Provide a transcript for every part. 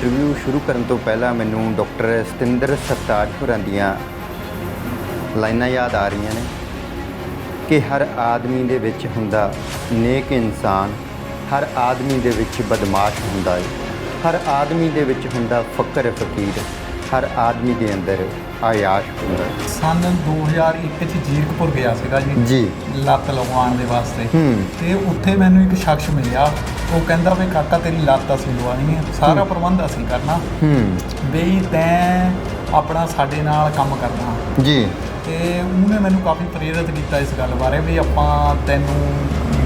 Interview ਸ਼ੁਰੂ ਕਰਨ ਤੋਂ ਪਹਿਲਾਂ ਮੈਨੂੰ ਡਾਕਟਰ ਸਤਿੰਦਰ ਸਰਤਾਜ ਹੋਰਾਂ ਦੀਆਂ ਲਾਈਨਾਂ ਯਾਦ ਆ ਰਹੀਆਂ ਨੇ ਕਿ ਹਰ ਆਦਮੀ ਦੇ ਵਿੱਚ ਹੁੰਦਾ ਨੇਕ ਇਨਸਾਨ, ਹਰ ਆਦਮੀ ਦੇ ਵਿੱਚ ਬਦਮਾਸ਼ ਹੁੰਦਾ ਹੈ, ਹਰ ਆਦਮੀ ਦੇ ਵਿੱਚ ਹੁੰਦਾ ਫਕਰ ਫਕੀਰ, ਹਰ ਆਦਮੀ ਦੇ ਅੰਦਰ ਆਯਾਸ਼ ਹੁੰਦਾ ਹੈ। ਸਨ 2001 'ਚ ਜੀਰਕਪੁਰ ਗਿਆ ਸੀਗਾ ਜੀ ਲੱਤ ਲਗਵਾਉਣ ਦੇ ਵਾਸਤੇ ਤੇ ਉੱਥੇ ਮੈਨੂੰ ਇੱਕ ਸ਼ਖਸ ਮਿਲਿਆ। ਉਹ ਕਹਿੰਦਾ ਵੀ ਕਾਕਾ ਤੇਰੀ ਲੱਤ ਅਸੀਂ ਲਵਾਉਣੀ ਹੈ, ਸਾਰਾ ਪ੍ਰਬੰਧ ਅਸੀਂ ਕਰਨਾ, ਵੀ ਤੈਂ ਆਪਣਾ ਸਾਡੇ ਨਾਲ ਕੰਮ ਕਰਨਾ ਜੀ। ਤੇ ਉਹਨੇ ਮੈਨੂੰ ਕਾਫੀ ਪ੍ਰੇਰਿਤ ਕੀਤਾ ਇਸ ਗੱਲ ਬਾਰੇ ਵੀ ਆਪਾਂ ਤੈਨੂੰ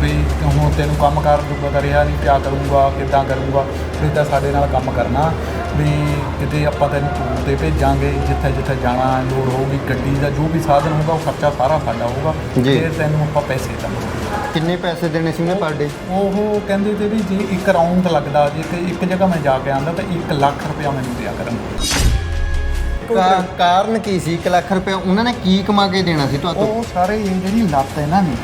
ਵੀ ਹੁਣ ਤੈਨੂੰ ਕੰਮ ਕਰ ਜੂਗਾ ਕਰਿਆ ਨਹੀਂ, ਕਿਆ ਕਰੂੰਗਾ, ਕਿੱਦਾਂ ਕਰੂੰਗਾ, ਵੀ ਤਾਂ ਸਾਡੇ ਨਾਲ ਕੰਮ ਕਰਨਾ, ਵੀ ਕਿਤੇ ਆਪਾਂ ਤੈਨੂੰ ਟੂਰ 'ਤੇ ਭੇਜਾਂਗੇ, ਜਿੱਥੇ ਜਿੱਥੇ ਜਾਣਾ ਲੋੜ ਹੋਊਗੀ, ਗੱਡੀ ਦਾ ਜੋ ਵੀ ਸਾਧਨ ਹੋਊਗਾ ਉਹ ਖਰਚਾ ਸਾਰਾ ਸਾਡਾ ਹੋਊਗਾ, ਫਿਰ ਤੈਨੂੰ ਆਪਾਂ ਪੈਸੇ ਦੇਵਾਂਗੇ। ਕਿੰਨੇ ਪੈਸੇ ਦੇਣੇ ਸੀ ਉਹਨੇ ਪਰ ਡੇ? ਉਹ ਕਹਿੰਦੇ ਤੇ ਵੀ ਜੇ ਇੱਕ ਰਾਊਂਡ ਲੱਗਦਾ, ਜੇ ਇੱਕ ਜਗ੍ਹਾ ਮੈਂ ਜਾ ਕੇ ਆਉਂਦਾ ਤਾਂ 1 ਲੱਖ ਰੁਪਇਆ ਮੈਨੂੰ ਦਿਆ ਕਰਨਗੇ। ਕਾਰਨ ਕੀ ਸੀ 1 ਲੱਖ ਰੁਪਏ ਉਹਨਾਂ ਨੇ ਕੀ ਕਮਾ ਕੇ ਦੇਣਾ ਸੀ ਤੁਹਾਨੂੰ? ਉਹ ਸਾਰੇ ਇਹ ਜਿਹੜੀ ਲੱਤ ਇਹਨਾਂ ਨੇ,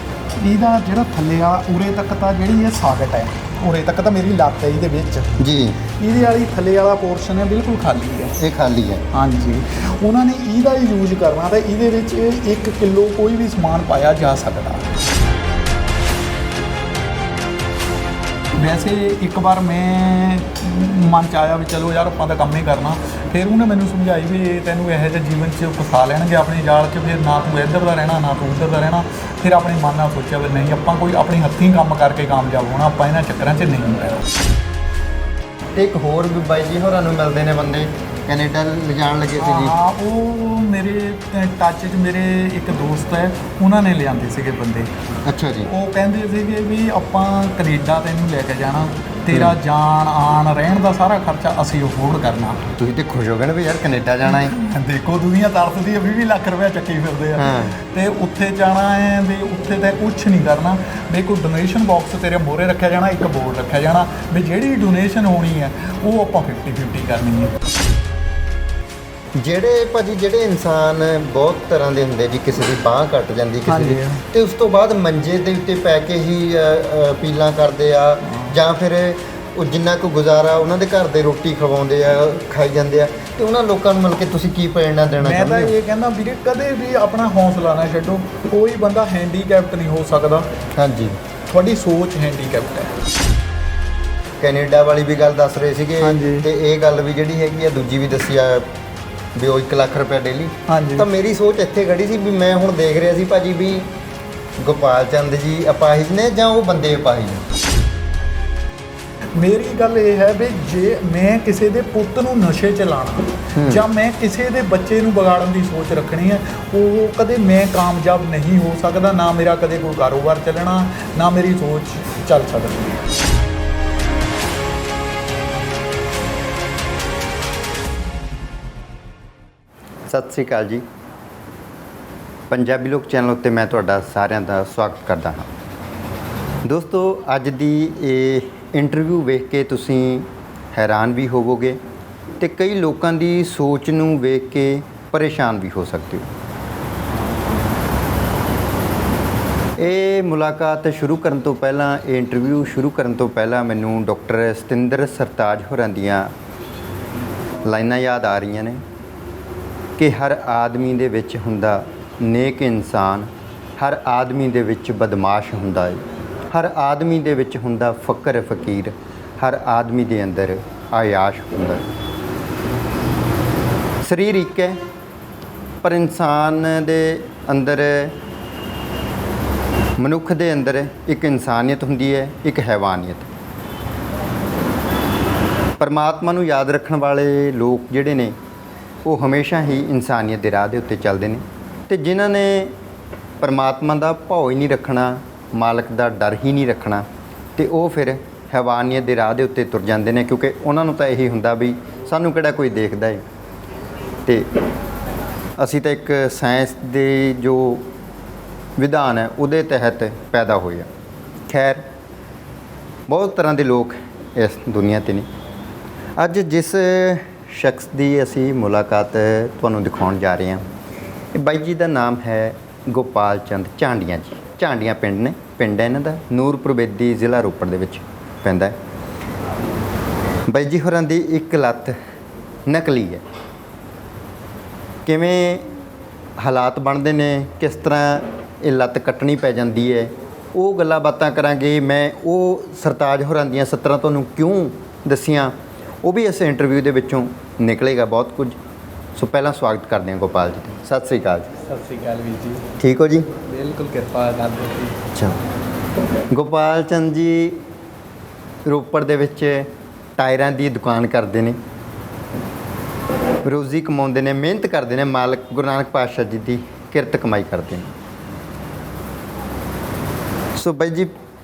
ਇਹਦਾ ਜਿਹੜਾ ਥੱਲੇ ਵਾਲਾ ਉਰੇ ਤੱਕ ਤਾਂ ਜਿਹੜੀ ਇਹ ਸਾਗਟ ਹੈ, ਉਰੇ ਤੱਕ ਤਾਂ ਮੇਰੀ ਲੱਤ ਹੈ ਇਹਦੇ ਵਿੱਚ ਜੀ, ਇਹਦੇ ਵਾਲੀ ਥੱਲੇ ਵਾਲਾ ਪੋਰਸ਼ਨ ਹੈ ਬਿਲਕੁਲ ਖਾਲੀ ਹੈ, ਇਹ ਖਾਲੀ ਹੈ। ਹਾਂਜੀ, ਉਹਨਾਂ ਨੇ ਇਹਦਾ ਹੀ ਯੂਜ਼ ਕਰਨਾ ਤਾਂ ਇਹਦੇ ਵਿੱਚ 1 ਕਿਲੋ ਕੋਈ ਵੀ ਸਮਾਨ ਪਾਇਆ ਜਾ ਸਕਦਾ। ਵੈਸੇ ਇੱਕ ਵਾਰ ਮੈਂ ਮਨ 'ਚ ਆਇਆ ਵੀ ਚਲੋ ਯਾਰ ਆਪਾਂ ਤਾਂ ਕੰਮ ਹੀ ਕਰਨਾ, ਫਿਰ ਉਹਨੇ ਮੈਨੂੰ ਸਮਝਾਈ ਵੀ ਤੈਨੂੰ ਇਹੋ ਜਿਹੇ ਜੀਵਨ 'ਚ ਫਸਾ ਲੈਣਗੇ ਆਪਣੇ ਜਾਲ 'ਚ, ਫਿਰ ਨਾ ਤੂੰ ਇੱਧਰ ਦਾ ਰਹਿਣਾ ਨਾ ਤੂੰ ਉੱਧਰ ਦਾ ਰਹਿਣਾ। ਫਿਰ ਆਪਣੇ ਮਨ ਨਾਲ ਸੋਚਿਆ ਵੀ ਨਹੀਂ, ਆਪਾਂ ਕੋਈ ਆਪਣੇ ਹੱਥੀਂ ਕੰਮ ਕਰਕੇ ਕਾਮਯਾਬ ਹੋਣਾ, ਆਪਾਂ ਇਹਨਾਂ ਚੱਕਰਾਂ 'ਚ ਨਹੀਂ ਰਹਿਣਾ। ਤੇ ਇੱਕ ਹੋਰ ਵੀ ਬਾਈ ਜੀ ਹੋਰਾਂ ਨੂੰ ਮਿਲਦੇ ਨੇ ਬੰਦੇ ਕੈਨੇਡਾ ਲਿਜਾਣ ਲੱਗੇ ਸੀ ਜੀ। ਹਾਂ, ਉਹ ਮੇਰੇ ਟੱਚ 'ਚ ਮੇਰੇ ਇੱਕ ਦੋਸਤ ਹੈ, ਉਹਨਾਂ ਨੇ ਲਿਆਂਦੇ ਸੀਗੇ ਬੰਦੇ। ਅੱਛਾ ਜੀ। ਉਹ ਕਹਿੰਦੇ ਸੀਗੇ ਵੀ ਆਪਾਂ ਕੈਨੇਡਾ ਤੈਨੂੰ ਲੈ ਕੇ ਜਾਣਾ, ਤੇਰਾ ਜਾਣ ਆਣ ਰਹਿਣ ਦਾ ਸਾਰਾ ਖਰਚਾ ਅਸੀਂ ਅਫੋਰਡ ਕਰਨਾ। ਤੁਸੀਂ ਤੇ ਖੁਸ਼ ਹੋ ਗਏ ਨਾ ਵੀ ਯਾਰ ਕੈਨੇਡਾ ਜਾਣਾ ਹੈ। ਦੇਖੋ ਦੁਨੀਆ ਤਰਸਦੀ ਹੈ, 20 ਲੱਖ ਰੁਪਇਆ ਚੱਕੀ ਫਿਰਦੇ ਆ ਤੇ ਉੱਥੇ ਜਾਣਾ ਹੈ ਵੀ ਉੱਥੇ ਤਾਂ ਕੁਛ ਨਹੀਂ ਕਰਨਾ, ਵੀ ਕੋਈ ਡੋਨੇਸ਼ਨ ਬਾਕਸ ਤੇਰੇ ਮੋਹਰੇ ਰੱਖਿਆ ਜਾਣਾ, ਇੱਕ ਬੋਰਡ ਰੱਖਿਆ ਜਾਣਾ ਵੀ ਜਿਹੜੀ ਡੋਨੇਸ਼ਨ ਹੋਣੀ ਹੈ ਉਹ ਆਪਾਂ 50-50 ਕਰਨੀ ਹੈ। ਜਿਹੜੇ ਇਨਸਾਨ ਬਹੁਤ ਤਰ੍ਹਾਂ ਦੇ ਹੁੰਦੇ ਜੀ, ਕਿਸੇ ਦੀ ਬਾਂਹ ਕੱਟ ਜਾਂਦੀ ਕਿਸੇ ਦੀ, ਤੇ ਉਸ ਤੋਂ ਬਾਅਦ ਮੰਜੇ ਦੇ ਉੱਤੇ ਪੈ ਕੇ ਹੀ ਅਪੀਲਾਂ ਕਰਦੇ ਆ, ਜਾਂ ਫਿਰ ਉਹ ਜਿੰਨਾ ਕੁ ਗੁਜ਼ਾਰਾ ਉਹਨਾਂ ਦੇ ਘਰ ਦੇ ਰੋਟੀ ਖਵਾਉਂਦੇ ਆ, ਖਾਈ ਜਾਂਦੇ ਆ, ਤੇ ਉਹਨਾਂ ਲੋਕਾਂ ਨੂੰ ਮਿਲ ਕੇ ਤੁਸੀਂ ਕੀ ਪ੍ਰੇਰਣਾ ਦੇਣਾ ਚਾਹੁੰਦੇ ਹੋ? ਮੈਂ ਤਾਂ ਇਹ ਕਹਿੰਦਾ ਵੀਰੇ ਕਦੇ ਵੀ ਆਪਣਾ ਹੌਸਲਾ ਨਾ ਛੱਡੋ, ਕੋਈ ਬੰਦਾ ਹੈਂਡੀਕੈਪਟ ਨਹੀਂ ਹੋ ਸਕਦਾ। ਹਾਂਜੀ, ਤੁਹਾਡੀ ਸੋਚ ਹੈਂਡੀਕੈਪਟ ਹੈ। ਕੈਨੇਡਾ ਵਾਲੀ ਵੀ ਗੱਲ ਦੱਸ ਰਹੇ ਸੀਗੇ, ਤੇ ਇਹ ਗੱਲ ਵੀ ਜਿਹੜੀ ਹੈਗੀ ਆ ਦੂਜੀ ਵੀ ਦੱਸੀ ਆ ਵੀ ਉਹ 1 ਲੱਖ ਰੁਪਏ ਡੇਲੀ। ਤਾਂ ਮੇਰੀ ਸੋਚ ਇੱਥੇ ਖੜੀ ਸੀ ਵੀ ਮੈਂ ਹੁਣ ਦੇਖ ਰਿਹਾ ਸੀ ਭਾਜੀ ਵੀ ਗੋਪਾਲ ਚੰਦ ਜੀ ਅਪਾਹਿਜ ਨੇ ਜਾਂ ਉਹ ਬੰਦੇ ਅਪਾਹਿਜ ਨੇ। ਮੇਰੀ ਗੱਲ ਇਹ ਹੈ ਵੀ ਜੇ ਮੈਂ ਕਿਸੇ ਦੇ ਪੁੱਤ ਨੂੰ ਨਸ਼ੇ 'ਚ ਲਾਣਾ ਜਾਂ ਮੈਂ ਕਿਸੇ ਦੇ ਬੱਚੇ ਨੂੰ ਵਿਗਾੜਨ ਦੀ ਸੋਚ ਰੱਖਣੀ ਹੈ, ਉਹ ਕਦੇ ਮੈਂ ਕਾਮਯਾਬ ਨਹੀਂ ਹੋ ਸਕਦਾ, ਨਾ ਮੇਰਾ ਕਦੇ ਕੋਈ ਕਾਰੋਬਾਰ ਚੱਲਣਾ, ਨਾ ਮੇਰੀ ਸੋਚ ਚੱਲ ਸਕਦੀ ਹੈ। ਸਤਿ ਸ੍ਰੀ ਅਕਾਲ ਜੀ। ਪੰਜਾਬੀ ਲੋਕ ਚੈਨਲ ਉੱਤੇ ਮੈਂ ਤੁਹਾਡਾ ਸਾਰਿਆਂ ਦਾ ਸਵਾਗਤ ਕਰਦਾ ਹਾਂ। ਦੋਸਤੋ, ਅੱਜ ਦੀ ਇਹ ਇੰਟਰਵਿਊ ਵੇਖ ਕੇ ਤੁਸੀਂ ਹੈਰਾਨ ਵੀ ਹੋਵੋਗੇ ਤੇ ਕਈ ਲੋਕਾਂ ਦੀ ਸੋਚ ਨੂੰ ਵੇਖ ਕੇ ਪਰੇਸ਼ਾਨ ਵੀ ਹੋ ਸਕਦੇ ਹੋ। ਇਹ ਮੁਲਾਕਾਤ ਸ਼ੁਰੂ ਕਰਨ ਤੋਂ ਪਹਿਲਾਂ, ਇਹ ਇੰਟਰਵਿਊ ਸ਼ੁਰੂ ਕਰਨ ਤੋਂ ਪਹਿਲਾਂ ਮੈਨੂੰ ਡਾਕਟਰ ਸਤਿੰਦਰ ਸਰਤਾਜ ਹੋਰਾਂ ਦੀਆਂ ਲਾਈਨਾਂ ਯਾਦ ਆ ਰਹੀਆਂ ਨੇ ਕਿ ਹਰ ਆਦਮੀ ਦੇ ਵਿੱਚ ਹੁੰਦਾ ਨੇਕ ਇਨਸਾਨ, ਹਰ ਆਦਮੀ ਦੇ ਵਿੱਚ ਬਦਮਾਸ਼ ਹੁੰਦਾ ਹੈ, ਹਰ ਆਦਮੀ ਦੇ ਵਿੱਚ ਹੁੰਦਾ ਫਕਰ ਫਕੀਰ, ਹਰ ਆਦਮੀ ਦੇ ਅੰਦਰ ਆਯਾਸ਼ ਹੁੰਦਾ ਹੈ। ਸਰੀਰ ਇੱਕ ਹੈ, ਪਰ ਇਨਸਾਨ ਦੇ ਅੰਦਰ, ਮਨੁੱਖ ਦੇ ਅੰਦਰ ਇੱਕ ਇਨਸਾਨੀਅਤ ਹੁੰਦੀ ਹੈ, ਇੱਕ ਹੈਵਾਨੀਅਤ। ਪਰਮਾਤਮਾ ਨੂੰ ਯਾਦ ਰੱਖਣ ਵਾਲੇ ਲੋਕ ਜਿਹੜੇ ਨੇ ਉਹ ਹਮੇਸ਼ਾ ਹੀ ਇਨਸਾਨੀਅਤ ਦੇ ਰਾਹ ਦੇ ਉੱਤੇ ਚੱਲਦੇ ਨੇ, ਤੇ ਜਿਨ੍ਹਾਂ ਨੇ ਪਰਮਾਤਮਾ ਦਾ ਭਾਉ ਹੀ ਨਹੀਂ ਰੱਖਣਾ, ਮਾਲਕ ਦਾ ਡਰ ਹੀ ਨਹੀਂ ਰੱਖਣਾ, ਤੇ ਉਹ ਫਿਰ ਹੈਵਾਨੀਅਤ ਦੇ ਰਾਹ ਦੇ ਉੱਤੇ ਤੁਰ ਜਾਂਦੇ ਨੇ, ਕਿਉਂਕਿ ਉਹਨਾਂ ਨੂੰ ਤਾਂ ਇਹੀ ਹੁੰਦਾ ਵੀ ਸਾਨੂੰ ਕਿਹੜਾ ਕੋਈ ਦੇਖਦਾ ਹੈ, ਤੇ ਅਸੀਂ ਤਾਂ ਇੱਕ ਸਾਇੰਸ ਦੇ ਜੋ ਵਿਧਾਨ ਹੈ ਉਹਦੇ ਤਹਿਤ ਪੈਦਾ ਹੋਏ ਆ। ਖੈਰ, ਬਹੁਤ ਤਰ੍ਹਾਂ ਦੇ ਲੋਕ ਇਸ ਦੁਨੀਆ 'ਤੇ ਨੇ। ਅੱਜ ਜਿਸ ਸ਼ਖਸ ਦੀ ਅਸੀਂ ਮੁਲਾਕਾਤ ਤੁਹਾਨੂੰ ਦਿਖਾਉਣ ਜਾ ਰਹੇ ਹਾਂ, ਇਹ ਬਾਈ ਜੀ ਦਾ ਨਾਮ ਹੈ ਗੋਪਾਲ ਚੰਦ ਝਾਂਡੀਆਂ ਜੀ। ਝਾਂਡੀਆਂ ਪਿੰਡ ਹੈ ਇਹਨਾਂ ਦਾ, ਨੂਰਪੁਰ ਬੇਦੀ, ਜ਼ਿਲ੍ਹਾ ਰੋਪੜ ਦੇ ਵਿੱਚ ਪੈਂਦਾ ਹੈ। ਬਾਈ ਜੀ ਹੋਰਾਂ ਦੀ ਇੱਕ ਲੱਤ ਨਕਲੀ ਹੈ। ਕਿਵੇਂ ਹਾਲਾਤ ਬਣਦੇ ਨੇ, ਕਿਸ ਤਰ੍ਹਾਂ ਇਹ ਲੱਤ ਕੱਟਣੀ ਪੈ ਜਾਂਦੀ ਹੈ, ਉਹ ਗੱਲਾਂ ਬਾਤਾਂ ਕਰਾਂਗੇ। ਮੈਂ ਉਹ ਸਰਤਾਜ ਹੋਰਾਂ ਦੀਆਂ 17 ਤੁਹਾਨੂੰ ਕਿਉਂ ਦੱਸੀਆਂ, ਉਹ ਵੀ ਇਸ ਇੰਟਰਵਿਊ ਦੇ ਵਿੱਚੋਂ ਨਿਕਲੇਗਾ ਬਹੁਤ ਕੁਝ। ਸੋ ਪਹਿਲਾਂ ਸਵਾਗਤ ਕਰਦੇ ਹਾਂ ਗੋਪਾਲ ਜੀ ਦਾ। ਸਤਿ ਸ੍ਰੀ ਅਕਾਲ ਜੀ। ਸਤਿ ਸ਼੍ਰੀ ਅਕਾਲ ਵੀਰ ਜੀ। ਠੀਕ ਹੋ ਜੀ? ਬਿਲਕੁਲ ਕਿਰਪਾ ਕਰਦੇ ਜੀ। ਅੱਛਾ, ਗੋਪਾਲ ਚੰਦ ਜੀ ਰੋਪੜ ਦੇ ਵਿੱਚ ਟਾਇਰਾਂ ਦੀ ਦੁਕਾਨ ਕਰਦੇ ਨੇ, ਰੋਜ਼ੀ ਕਮਾਉਂਦੇ ਨੇ, ਮਿਹਨਤ ਕਰਦੇ ਨੇ, ਮਾਲਕ ਗੁਰੂ ਨਾਨਕ ਪਾਤਸ਼ਾਹ ਜੀ ਦੀ ਕਿਰਤ ਕਮਾਈ ਕਰਦੇ ਨੇ। ਸੋ ਬਾਈ ਜੀ